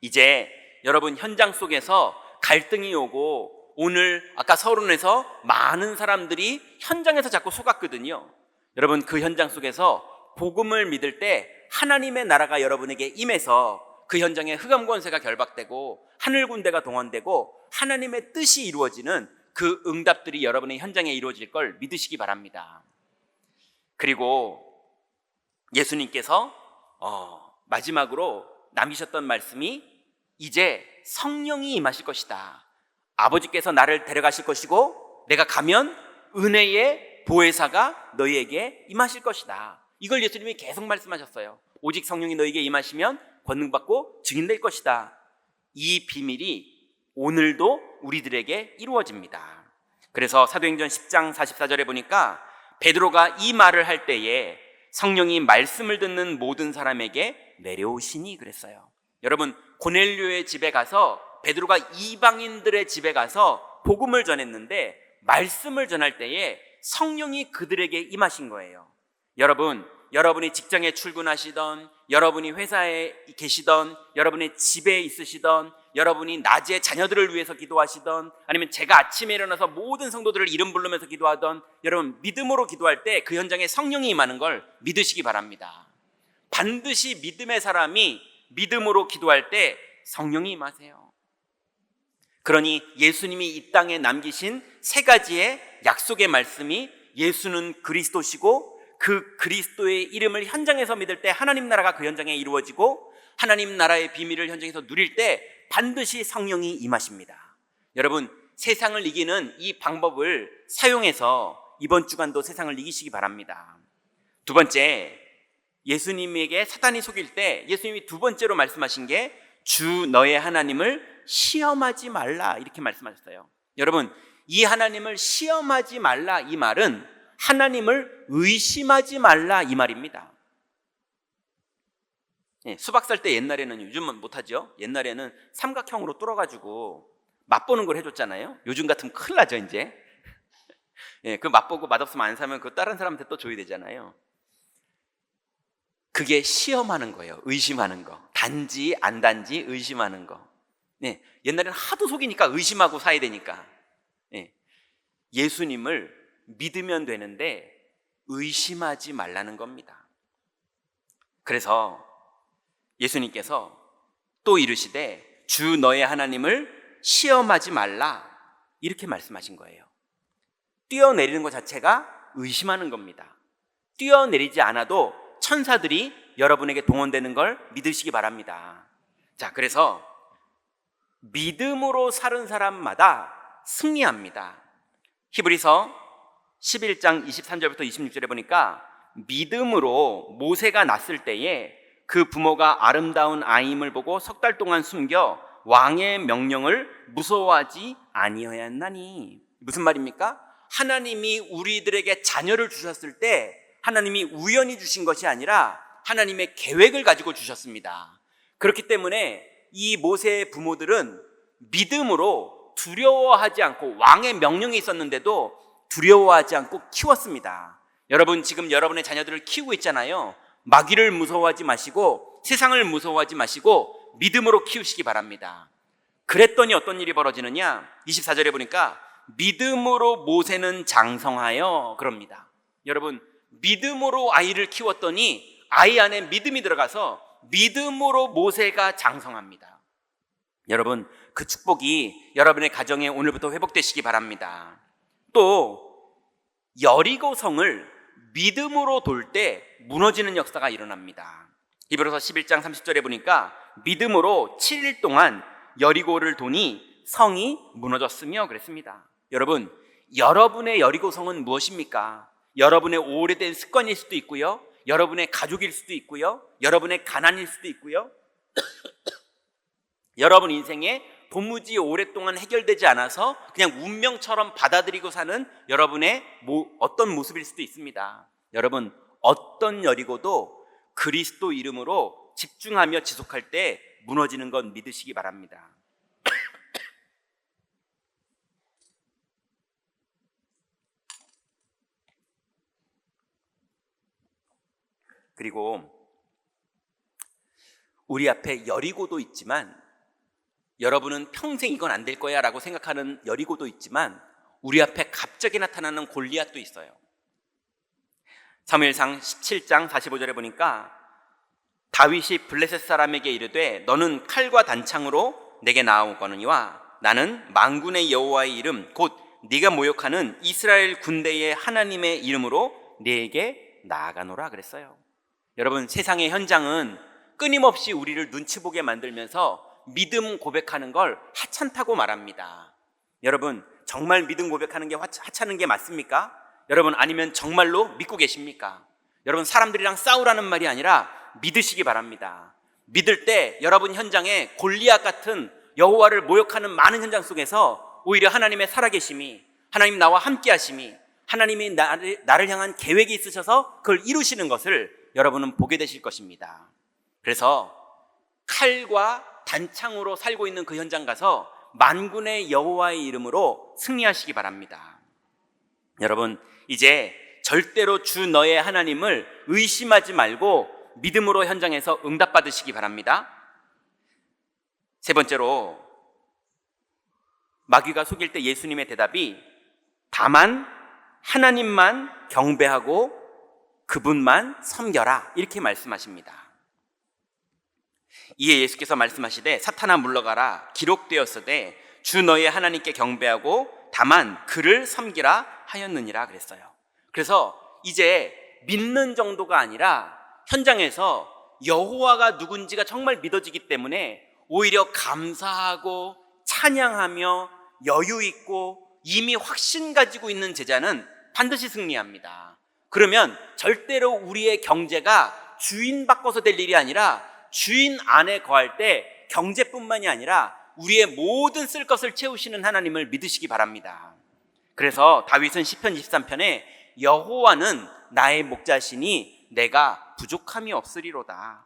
이제 여러분 현장 속에서 갈등이 오고 오늘 아까 서론에서 많은 사람들이 현장에서 자꾸 속았거든요. 여러분 그 현장 속에서 복음을 믿을 때 하나님의 나라가 여러분에게 임해서 그 현장에 흑암 권세가 결박되고 하늘 군대가 동원되고 하나님의 뜻이 이루어지는 그 응답들이 여러분의 현장에 이루어질 걸 믿으시기 바랍니다. 그리고 예수님께서 마지막으로 남기셨던 말씀이 이제 성령이 임하실 것이다. 아버지께서 나를 데려가실 것이고 내가 가면 은혜의 보혜사가 너희에게 임하실 것이다. 이걸 예수님이 계속 말씀하셨어요. 오직 성령이 너희에게 임하시면 권능받고 증인될 것이다. 이 비밀이 오늘도 우리들에게 이루어집니다. 그래서 사도행전 10장 44절에 보니까 베드로가 이 말을 할 때에 성령이 말씀을 듣는 모든 사람에게 내려오시니 그랬어요. 여러분 고넬료의 집에 가서 베드로가 이방인들의 집에 가서 복음을 전했는데 말씀을 전할 때에 성령이 그들에게 임하신 거예요. 여러분, 여러분이 직장에 출근하시던, 여러분이 회사에 계시던, 여러분의 집에 있으시던, 여러분이 낮에 자녀들을 위해서 기도하시던, 아니면 제가 아침에 일어나서 모든 성도들을 이름 부르면서 기도하던, 여러분 믿음으로 기도할 때 그 현장에 성령이 임하는 걸 믿으시기 바랍니다. 반드시 믿음의 사람이 믿음으로 기도할 때 성령이 임하세요. 그러니 예수님이 이 땅에 남기신 세 가지의 약속의 말씀이 예수는 그리스도시고 그 그리스도의 이름을 현장에서 믿을 때 하나님 나라가 그 현장에 이루어지고 하나님 나라의 비밀을 현장에서 누릴 때 반드시 성령이 임하십니다. 여러분 세상을 이기는 이 방법을 사용해서 이번 주간도 세상을 이기시기 바랍니다. 두 번째, 예수님에게 사탄이 속일 때 예수님이 두 번째로 말씀하신 게 주 너의 하나님을 시험하지 말라 이렇게 말씀하셨어요. 여러분 이 하나님을 시험하지 말라 이 말은 하나님을 의심하지 말라 이 말입니다. 수박 살 때 옛날에는, 요즘은 못하죠. 옛날에는 삼각형으로 뚫어가지고 맛보는 걸 해줬잖아요. 요즘 같으면 큰일 나죠 이제. 그 맛보고 맛없으면 안 사면 그 다른 사람한테 또 줘야 되잖아요. 그게 시험하는 거예요. 의심하는 거. 단지 안 단지 의심하는 거. 옛날에는 하도 속이니까 의심하고 사야 되니까. 예수님을 믿으면 되는데 의심하지 말라는 겁니다. 그래서 예수님께서 또 이르시되 주 너의 하나님을 시험하지 말라 이렇게 말씀하신 거예요. 뛰어내리는 것 자체가 의심하는 겁니다. 뛰어내리지 않아도 천사들이 여러분에게 동원되는 걸 믿으시기 바랍니다. 자, 그래서 믿음으로 사는 사람마다 승리합니다. 히브리서 11장 23절부터 26절에 보니까 믿음으로 모세가 낳았을 때에 그 부모가 아름다운 아임을 보고 석 달 동안 숨겨 왕의 명령을 무서워하지 아니하였나니. 무슨 말입니까? 하나님이 우리들에게 자녀를 주셨을 때 하나님이 우연히 주신 것이 아니라 하나님의 계획을 가지고 주셨습니다. 그렇기 때문에 이 모세의 부모들은 믿음으로 두려워하지 않고, 왕의 명령이 있었는데도 두려워하지 않고 키웠습니다. 여러분 지금 여러분의 자녀들을 키우고 있잖아요. 마귀를 무서워하지 마시고 세상을 무서워하지 마시고 믿음으로 키우시기 바랍니다. 그랬더니 어떤 일이 벌어지느냐? 24절에 보니까 믿음으로 모세는 장성하여 그럽니다. 여러분 믿음으로 아이를 키웠더니 아이 안에 믿음이 들어가서 믿음으로 모세가 장성합니다. 여러분 그 축복이 여러분의 가정에 오늘부터 회복되시기 바랍니다. 또 여리고성을 믿음으로 돌 때 무너지는 역사가 일어납니다. 히브리서 11장 30절에 보니까 믿음으로 7일 동안 여리고를 도니 성이 무너졌으며 그랬습니다. 여러분 여러분의 여리고성은 무엇입니까? 여러분의 오래된 습관일 수도 있고요, 여러분의 가족일 수도 있고요, 여러분의 가난일 수도 있고요, 여러분 인생에 도무지 오랫동안 해결되지 않아서 그냥 운명처럼 받아들이고 사는 여러분의 어떤 모습일 수도 있습니다. 여러분 어떤 여리고도 그리스도 이름으로 집중하며 지속할 때 무너지는 건 믿으시기 바랍니다. 그리고 우리 앞에 여리고도 있지만 여러분은 평생 이건 안 될 거야 라고 생각하는 여리고도 있지만 우리 앞에 갑자기 나타나는 골리앗도 있어요. 사무엘상 17장 45절에 보니까 다윗이 블레셋 사람에게 이르되 너는 칼과 단창으로 내게 나아오거니와 나는 만군의 여호와의 이름 곧 네가 모욕하는 이스라엘 군대의 하나님의 이름으로 네게 나아가노라 그랬어요. 여러분, 세상의 현장은 끊임없이 우리를 눈치 보게 만들면서 믿음 고백하는 걸 하찮다고 말합니다. 여러분, 정말 믿음 고백하는 게 하찮은 게 맞습니까? 여러분, 아니면 정말로 믿고 계십니까? 여러분, 사람들이랑 싸우라는 말이 아니라 믿으시기 바랍니다. 믿을 때 여러분 현장에 골리앗 같은 여호와를 모욕하는 많은 현장 속에서 오히려 하나님의 살아계심이, 하나님 나와 함께 하심이, 하나님이 나를 향한 계획이 있으셔서 그걸 이루시는 것을 여러분은 보게 되실 것입니다. 그래서 칼과 단창으로 살고 있는 그 현장 가서 만군의 여호와의 이름으로 승리하시기 바랍니다. 여러분, 이제 절대로 주 너의 하나님을 의심하지 말고 믿음으로 현장에서 응답받으시기 바랍니다. 세 번째로, 마귀가 속일 때 예수님의 대답이 다만 하나님만 경배하고 그분만 섬겨라 이렇게 말씀하십니다. 이에 예수께서 말씀하시되 사탄아 물러가라 기록되었으되 주 너의 하나님께 경배하고 다만 그를 섬기라 하였느니라 그랬어요. 그래서 이제 믿는 정도가 아니라 현장에서 여호와가 누군지가 정말 믿어지기 때문에 오히려 감사하고 찬양하며 여유 있고 이미 확신 가지고 있는 제자는 반드시 승리합니다. 그러면 절대로 우리의 경제가 주인 바꿔서 될 일이 아니라 주인 안에 거할 때 경제뿐만이 아니라 우리의 모든 쓸 것을 채우시는 하나님을 믿으시기 바랍니다. 그래서 다윗은 시편 23편에 여호와는 나의 목자시니 내가 부족함이 없으리로다.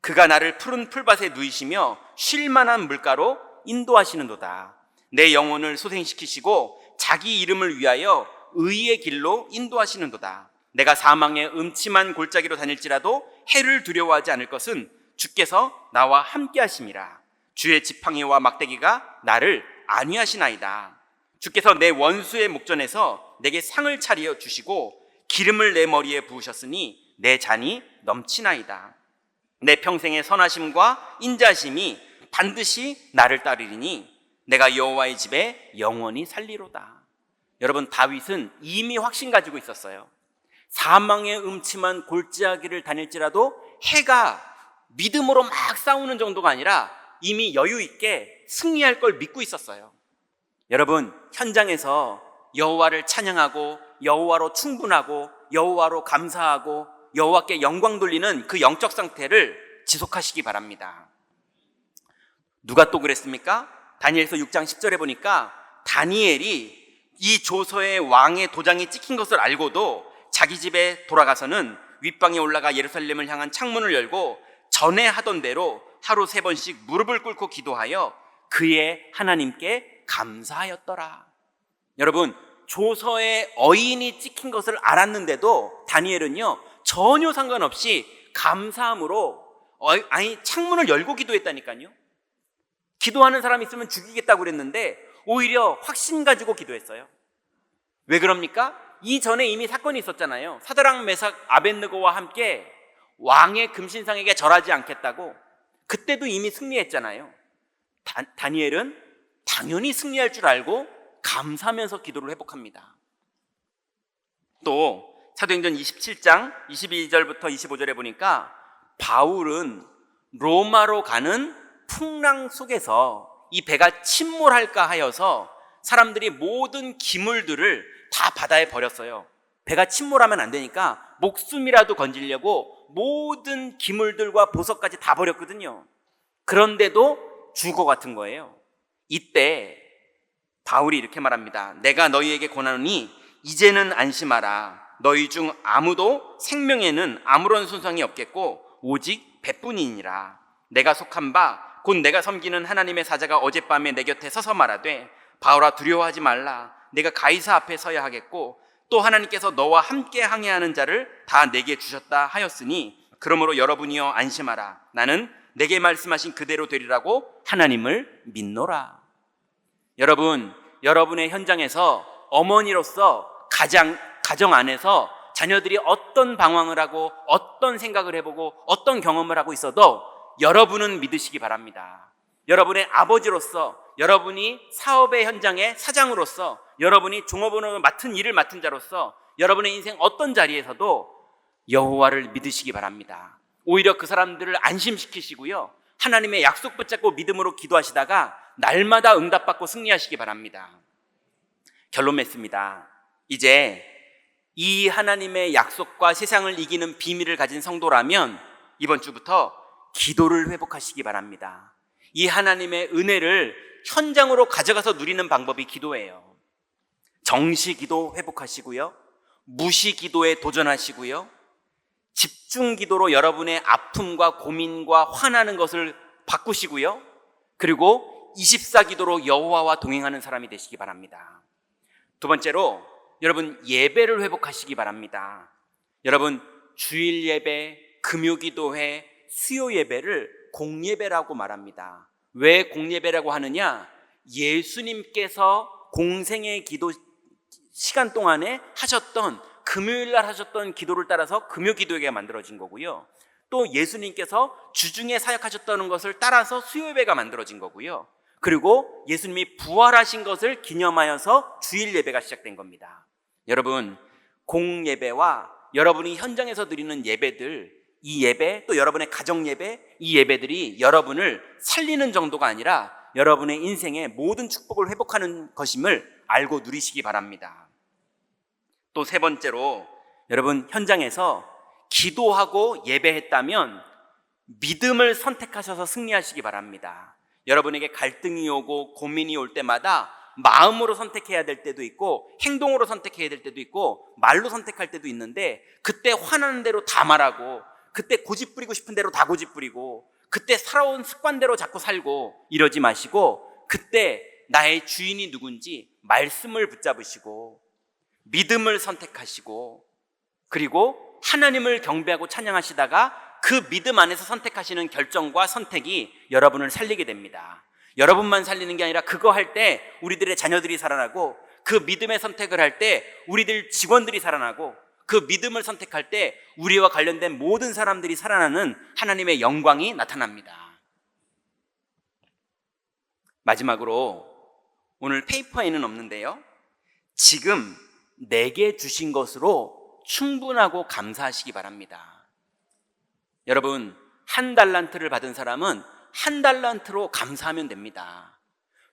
그가 나를 푸른 풀밭에 누이시며 쉴 만한 물가로 인도하시는도다. 내 영혼을 소생시키시고 자기 이름을 위하여 의의 길로 인도하시는도다. 내가 사망의 음침한 골짜기로 다닐지라도 해를 두려워하지 않을 것은 주께서 나와 함께 하심이라. 주의 지팡이와 막대기가 나를 안위하시나이다. 주께서 내 원수의 목전에서 내게 상을 차려 주시고 기름을 내 머리에 부으셨으니 내 잔이 넘치나이다. 내 평생의 선하심과 인자심이 반드시 나를 따르리니 내가 여호와의 집에 영원히 살리로다. 여러분, 다윗은 이미 확신 가지고 있었어요. 사망의 음침한 골짜기를 다닐지라도 해가 믿음으로 막 싸우는 정도가 아니라 이미 여유 있게 승리할 걸 믿고 있었어요. 여러분, 현장에서 여호와를 찬양하고 여호와로 충분하고 여호와로 감사하고 여호와께 영광 돌리는 그 영적 상태를 지속하시기 바랍니다. 누가 또 그랬습니까? 다니엘서 6장 10절에 보니까 다니엘이 이 조서의 왕의 도장이 찍힌 것을 알고도 자기 집에 돌아가서는 윗방에 올라가 예루살렘을 향한 창문을 열고 전에 하던 대로 하루 3번씩 무릎을 꿇고 기도하여 그의 하나님께 감사하였더라. 여러분, 조서에 어인이 찍힌 것을 알았는데도 다니엘은요 전혀 상관없이 감사함으로 창문을 열고 기도했다니까요. 기도하는 사람 있으면 죽이겠다고 그랬는데 오히려 확신 가지고 기도했어요. 왜 그럽니까? 이전에 이미 사건이 있었잖아요. 사드락 메삭 아벳느고와 함께 왕의 금신상에게 절하지 않겠다고. 그때도 이미 승리했잖아요. 다니엘은 당연히 승리할 줄 알고 감사하면서 기도를 회복합니다. 또 사도행전 27장 22절부터 25절에 보니까 바울은 로마로 가는 풍랑 속에서 이 배가 침몰할까 하여서 사람들이 모든 기물들을 다 바다에 버렸어요. 배가 침몰하면 안 되니까 목숨이라도 건지려고 모든 기물들과 보석까지 다 버렸거든요. 그런데도 죽을 것 같은 거예요. 이때 바울이 이렇게 말합니다. 내가 너희에게 권하노니 이제는 안심하라. 너희 중 아무도 생명에는 아무런 손상이 없겠고 오직 배뿐이니라. 내가 속한 바 곧 내가 섬기는 하나님의 사자가 어젯밤에 내 곁에 서서 말하되 바울아 두려워하지 말라. 내가 가이사 앞에 서야 하겠고 또 하나님께서 너와 함께 항해하는 자를 다 내게 주셨다 하였으니 그러므로 여러분이여 안심하라. 나는 내게 말씀하신 그대로 되리라고 하나님을 믿노라. 여러분, 여러분의 현장에서 어머니로서 가정 안에서 자녀들이 어떤 방황을 하고 어떤 생각을 해보고 어떤 경험을 하고 있어도 여러분은 믿으시기 바랍니다. 여러분의 아버지로서, 여러분이 사업의 현장의 사장으로서, 여러분이 종업원으로 맡은 일을 맡은 자로서 여러분의 인생 어떤 자리에서도 여호와를 믿으시기 바랍니다. 오히려 그 사람들을 안심시키시고요, 하나님의 약속 붙잡고 믿음으로 기도하시다가 날마다 응답받고 승리하시기 바랍니다. 결론 맺습니다. 이제 이 하나님의 약속과 세상을 이기는 비밀을 가진 성도라면 이번 주부터 기도를 회복하시기 바랍니다. 이 하나님의 은혜를 현장으로 가져가서 누리는 방법이 기도예요. 정시 기도 회복하시고요, 무시 기도에 도전하시고요, 집중 기도로 여러분의 아픔과 고민과 화나는 것을 바꾸시고요, 그리고 24 기도로 여호와와 동행하는 사람이 되시기 바랍니다. 두 번째로 여러분 예배를 회복하시기 바랍니다. 여러분 주일 예배, 금요 기도회, 수요 예배를 공예배라고 말합니다. 왜 공예배라고 하느냐? 예수님께서 공생의 기도 시간 동안에 하셨던, 금요일날 하셨던 기도를 따라서 금요 기도회가 만들어진 거고요, 또 예수님께서 주중에 사역하셨다는 것을 따라서 수요 예배가 만들어진 거고요, 그리고 예수님이 부활하신 것을 기념하여서 주일 예배가 시작된 겁니다. 여러분, 공예배와 여러분이 현장에서 드리는 예배들, 이 예배, 또 여러분의 가정 예배, 이 예배들이 여러분을 살리는 정도가 아니라 여러분의 인생의 모든 축복을 회복하는 것임을 알고 누리시기 바랍니다. 또 세 번째로, 여러분 현장에서 기도하고 예배했다면 믿음을 선택하셔서 승리하시기 바랍니다. 여러분에게 갈등이 오고 고민이 올 때마다 마음으로 선택해야 될 때도 있고 행동으로 선택해야 될 때도 있고 말로 선택할 때도 있는데, 그때 화나는 대로 다 말하고, 그때 고집 부리고 싶은 대로 다 고집 부리고, 그때 살아온 습관대로 자꾸 살고 이러지 마시고, 그때 나의 주인이 누군지 말씀을 붙잡으시고 믿음을 선택하시고, 그리고 하나님을 경배하고 찬양하시다가 그 믿음 안에서 선택하시는 결정과 선택이 여러분을 살리게 됩니다. 여러분만 살리는 게 아니라 그거 할 때 우리들의 자녀들이 살아나고, 그 믿음의 선택을 할 때 우리들 직원들이 살아나고, 그 믿음을 선택할 때 우리와 관련된 모든 사람들이 살아나는 하나님의 영광이 나타납니다. 마지막으로, 오늘 페이퍼에는 없는데요, 지금 내게 주신 것으로 충분하고 감사하시기 바랍니다. 여러분, 1달란트를 받은 사람은 1달란트로 감사하면 됩니다.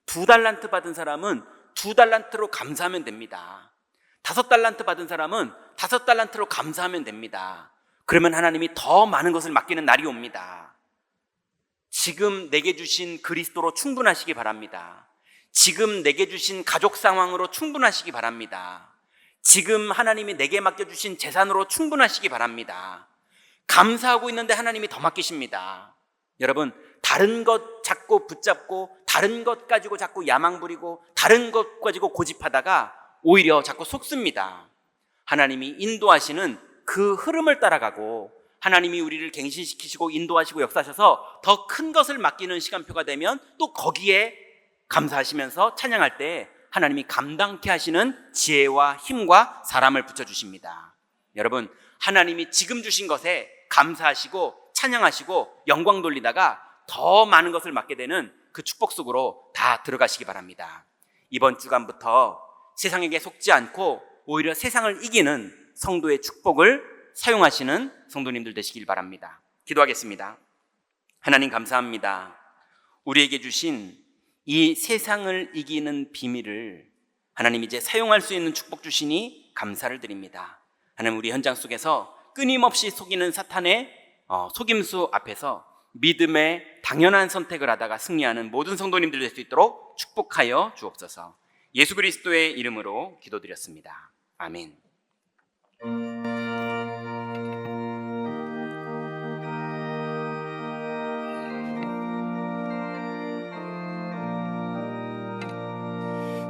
2달란트 받은 사람은 2달란트로 감사하면 됩니다. 5달란트 받은 사람은 5달란트로 감사하면 됩니다. 그러면 하나님이 더 많은 것을 맡기는 날이 옵니다. 지금 내게 주신 그리스도로 충분하시기 바랍니다. 지금 내게 주신 가족 상황으로 충분하시기 바랍니다. 지금 하나님이 내게 맡겨주신 재산으로 충분하시기 바랍니다. 감사하고 있는데 하나님이 더 맡기십니다. 여러분, 다른 것 자꾸 붙잡고 다른 것 가지고 자꾸 야망 부리고 다른 것 가지고 고집하다가 오히려 자꾸 속습니다. 하나님이 인도하시는 그 흐름을 따라가고, 하나님이 우리를 갱신시키시고 인도하시고 역사하셔서 더 큰 것을 맡기는 시간표가 되면 또 거기에 감사하시면서 찬양할 때 하나님이 감당케 하시는 지혜와 힘과 사람을 붙여주십니다. 여러분, 하나님이 지금 주신 것에 감사하시고 찬양하시고 영광 돌리다가 더 많은 것을 맡게 되는 그 축복 속으로 다 들어가시기 바랍니다. 이번 주간부터 세상에게 속지 않고 오히려 세상을 이기는 성도의 축복을 사용하시는 성도님들 되시길 바랍니다. 기도하겠습니다. 하나님 감사합니다. 우리에게 주신 이 세상을 이기는 비밀을 하나님 이제 사용할 수 있는 축복 주시니 감사를 드립니다. 하나님, 우리 현장 속에서 끊임없이 속이는 사탄의 속임수 앞에서 믿음의 당연한 선택을 하다가 승리하는 모든 성도님들 될 수 있도록 축복하여 주옵소서. 예수 그리스도의 이름으로 기도드렸습니다. 아멘.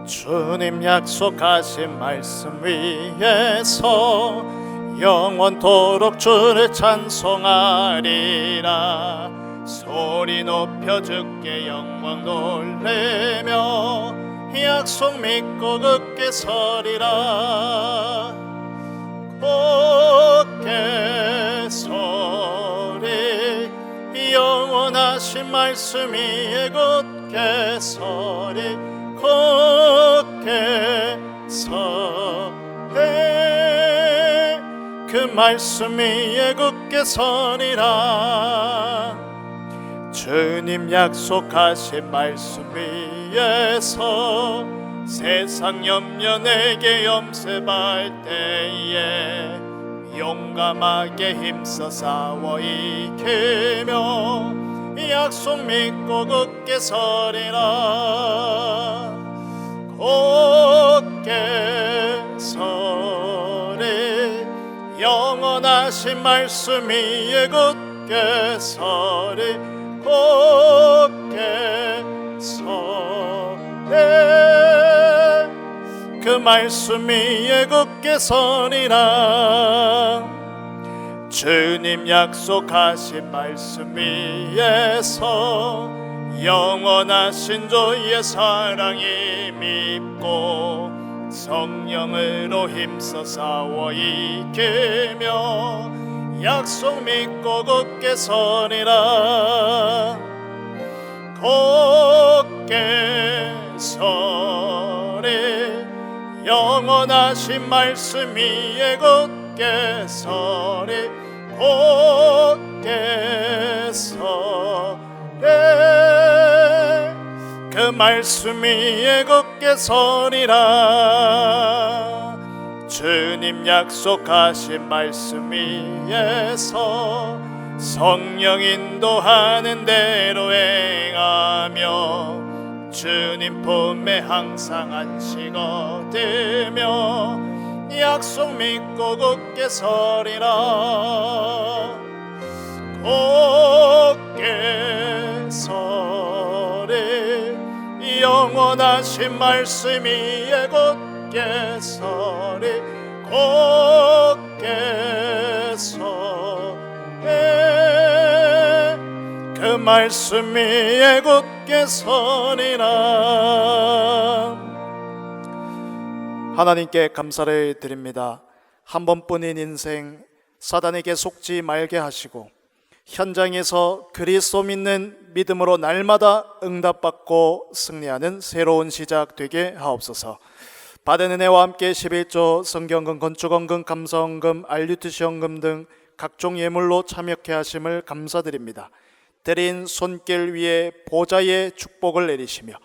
주님 약속하신 말씀 위에서 영원토록 주를 찬송하리라. 소리 높여 주께 영광 돌리며 약속 믿고 굳게 서리라. 굳게 서리 영원하신 말씀 위에 굳게 서리. 굳게 서리 그 말씀 위에 굳게 서리라. 주님 약속하신 말씀 위에서 세상 염려 내게 염색할 때에 용감하게 힘써 싸워 이기며 약속 믿고 굳게 서리라. 굳게 서리 영원하신 말씀 위에 굳게 서리. 굳게 서리 그 말씀 위에 굳게 서리라. 주님 약속하신 말씀 위에서 영원하신 주의 사랑이 밉고 성령으로 힘써 싸워 이기며 약속 믿고 굳게 서리라. 굳게 서리 영원하신 말씀 위에 굳게 서리. 굳게 서리 그 말씀 위에 굳게 서리라. 주님 약속하신 말씀 위에서 성령 인도하는 대로 행하며 주님 품에 항상 안식 얻으며 약속 믿고 굳게 서리라. 굳게 서리 영원하신 말씀 위에 굳게 서리. 굳게 서리 그 말씀 위에 굳게 서리라. 하나님께 감사를 드립니다. 한 번뿐인 인생 사단에게 속지 말게 하시고 현장에서 그리스도 믿는 믿음으로 날마다 응답받고 승리하는 새로운 시작 되게 하옵소서. 받은 은혜와 함께 11조 성경금, 건축원금, 감사원금, RUTC 원금 등 각종 예물로 참여케 하심을 감사드립니다. 드린 손길 위에 보좌의 축복을 내리시며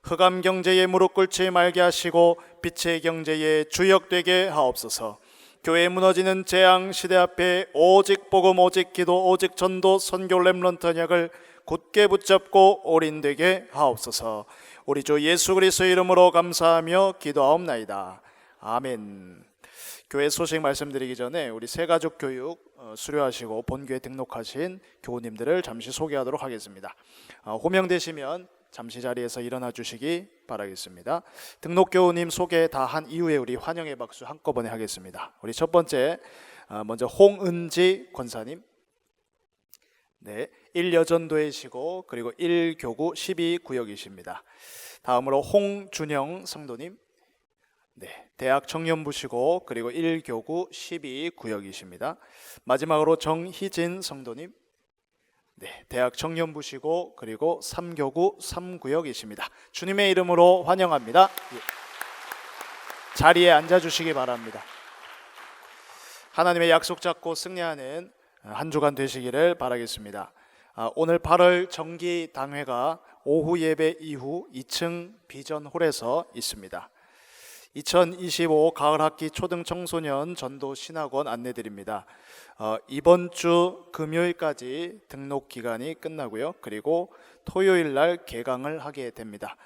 흑암 경제에 무릎 꿇지 말게 하시고 빛의 경제에 주역되게 하옵소서. 교회 무너지는 재앙 시대 앞에 오직 복음, 오직 기도, 오직 전도, 선교 렘넌트 언약을 굳게 붙잡고 올인되게 하옵소서. 우리 주 예수 그리스도의 이름으로 감사하며 기도하옵나이다. 아멘. 교회 소식 말씀드리기 전에 우리 새가족 교육 수료하시고 본교에 등록하신 교우님들을 잠시 소개하도록 하겠습니다. 호명되시면 잠시 자리에서 일어나 주시기 바라겠습니다. 등록 교우님 소개 다 한 이후에 우리 환영의 박수 한꺼번에 하겠습니다. 우리 첫 번째 먼저 홍은지 권사님, 네, 1여전도회시고 그리고 1교구 12구역이십니다. 다음으로 홍준영 성도님, 네, 대학 청년부시고 그리고 1교구 12구역이십니다. 마지막으로 정희진 성도님, 네, 대학 청년부시고 그리고 3교구 3구역이십니다. 주님의 이름으로 환영합니다. 자리에 앉아주시기 바랍니다. 하나님의 약속 잡고 승리하는 한 주간 되시기를 바라겠습니다. 오늘 8월 정기 당회가 오후 예배 이후 2층 비전홀에서 있습니다. 2025 가을 학기 초등 청소년 전도 신학원 안내드립니다. 이번 주 금요일까지 등록 기간이 끝나고요. 그리고 토요일 날 개강을 하게 됩니다.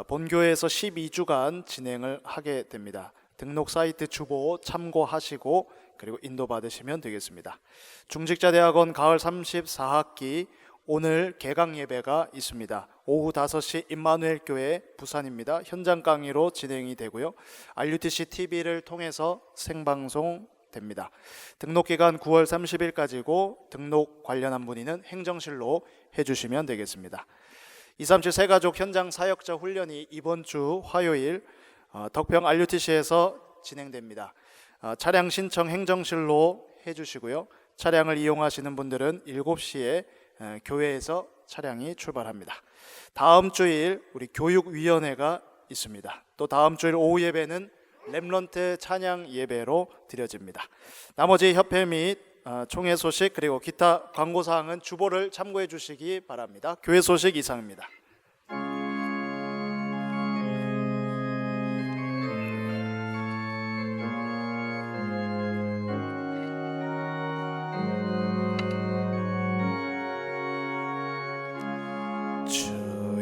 본교회에서 12주간 진행을 하게 됩니다. 등록 사이트 주보 참고하시고 그리고 인도받으시면 되겠습니다. 중직자대학원 가을 34학기 오늘 개강 예배가 있습니다. 오후 5시 임마누엘 교회 부산입니다. 현장 강의로 진행이 되고요. RUTC TV를 통해서 생방송 됩니다. 등록 기간 9월 30일까지고 등록 관련한 문의는 행정실로 해주시면 되겠습니다. 237 새가족 현장 사역자 훈련이 이번 주 화요일 덕평 RUTC에서 진행됩니다. 차량 신청 행정실로 해주시고요. 차량을 이용하시는 분들은 7시에 교회에서 차량이 출발합니다. 다음 주일 우리 교육위원회가 있습니다. 또 다음 주일 오후 예배는 렘넌트 찬양 예배로 드려집니다. 나머지 협회 및 총회 소식 그리고 기타 광고사항은 주보를 참고해 주시기 바랍니다. 교회 소식 이상입니다.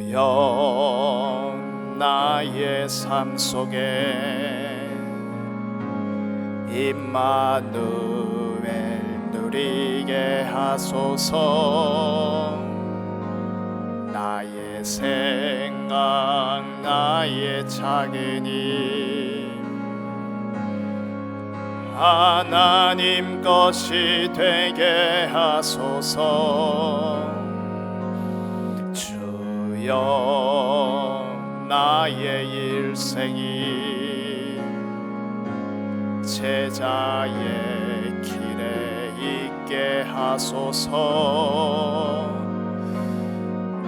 주여 나의 삶 속에 임마누엘 누리게 하소서. 나의 생각 나의 작은 힘 하나님 것이 되게 하소서. 주여 나의 일생이 제자의 길에 있게 하소서.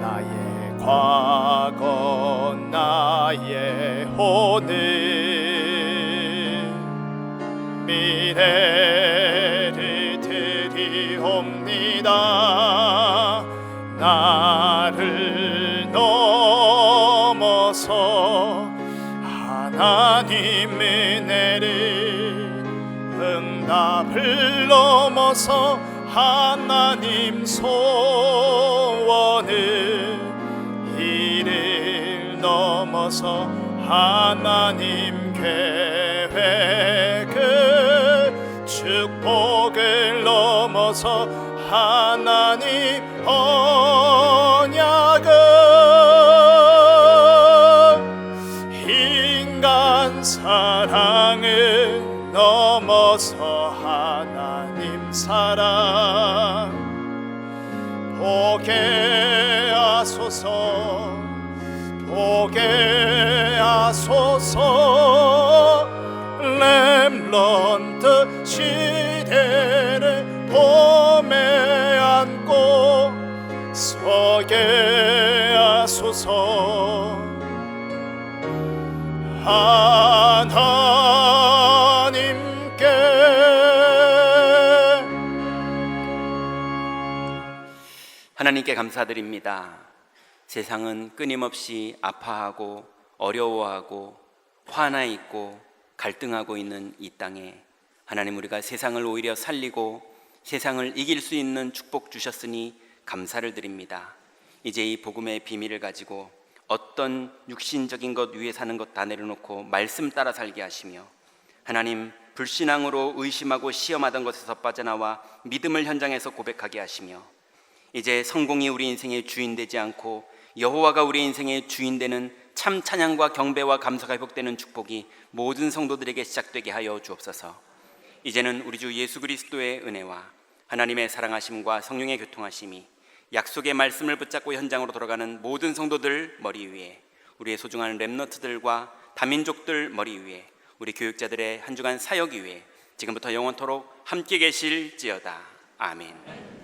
나의 과거 나의 오늘 미래를 드리옵니다. 나를 넘어서 하나님 은혜를 응답을 넘어서 하나님 소원을 이를 넘어서 하나님 계획을 축복을 넘어서 하나님 언약을 인간 사랑을 넘어서 하나님 사랑 보게 하소서. 보게 하소서. 렘넌트 시대를 봄에 안고 서게 하소서. 하나님께 하나님께 감사드립니다. 세상은 끊임없이 아파하고 어려워하고 화나 있고 갈등하고 있는 이 땅에 하나님, 우리가 세상을 오히려 살리고 세상을 이길 수 있는 축복 주셨으니 감사를 드립니다. 이제 이 복음의 비밀을 가지고 어떤 육신적인 것 위에 사는 것 다 내려놓고 말씀 따라 살게 하시며, 하나님, 불신앙으로 의심하고 시험하던 것에서 빠져나와 믿음을 현장에서 고백하게 하시며, 이제 성공이 우리 인생의 주인 되지 않고 여호와가 우리 인생의 주인 되는 참 찬양과 경배와 감사가 회복되는 축복이 모든 성도들에게 시작되게 하여 주옵소서. 이제는 우리 주 예수 그리스도의 은혜와 하나님의 사랑하심과 성령의 교통하심이 약속의 말씀을 붙잡고 현장으로 돌아가는 모든 성도들 머리 위에, 우리의 소중한 렘너트들과 다민족들 머리 위에, 우리 교육자들의 한 주간 사역 위에 지금부터 영원토록 함께 계실지어다. 아멘.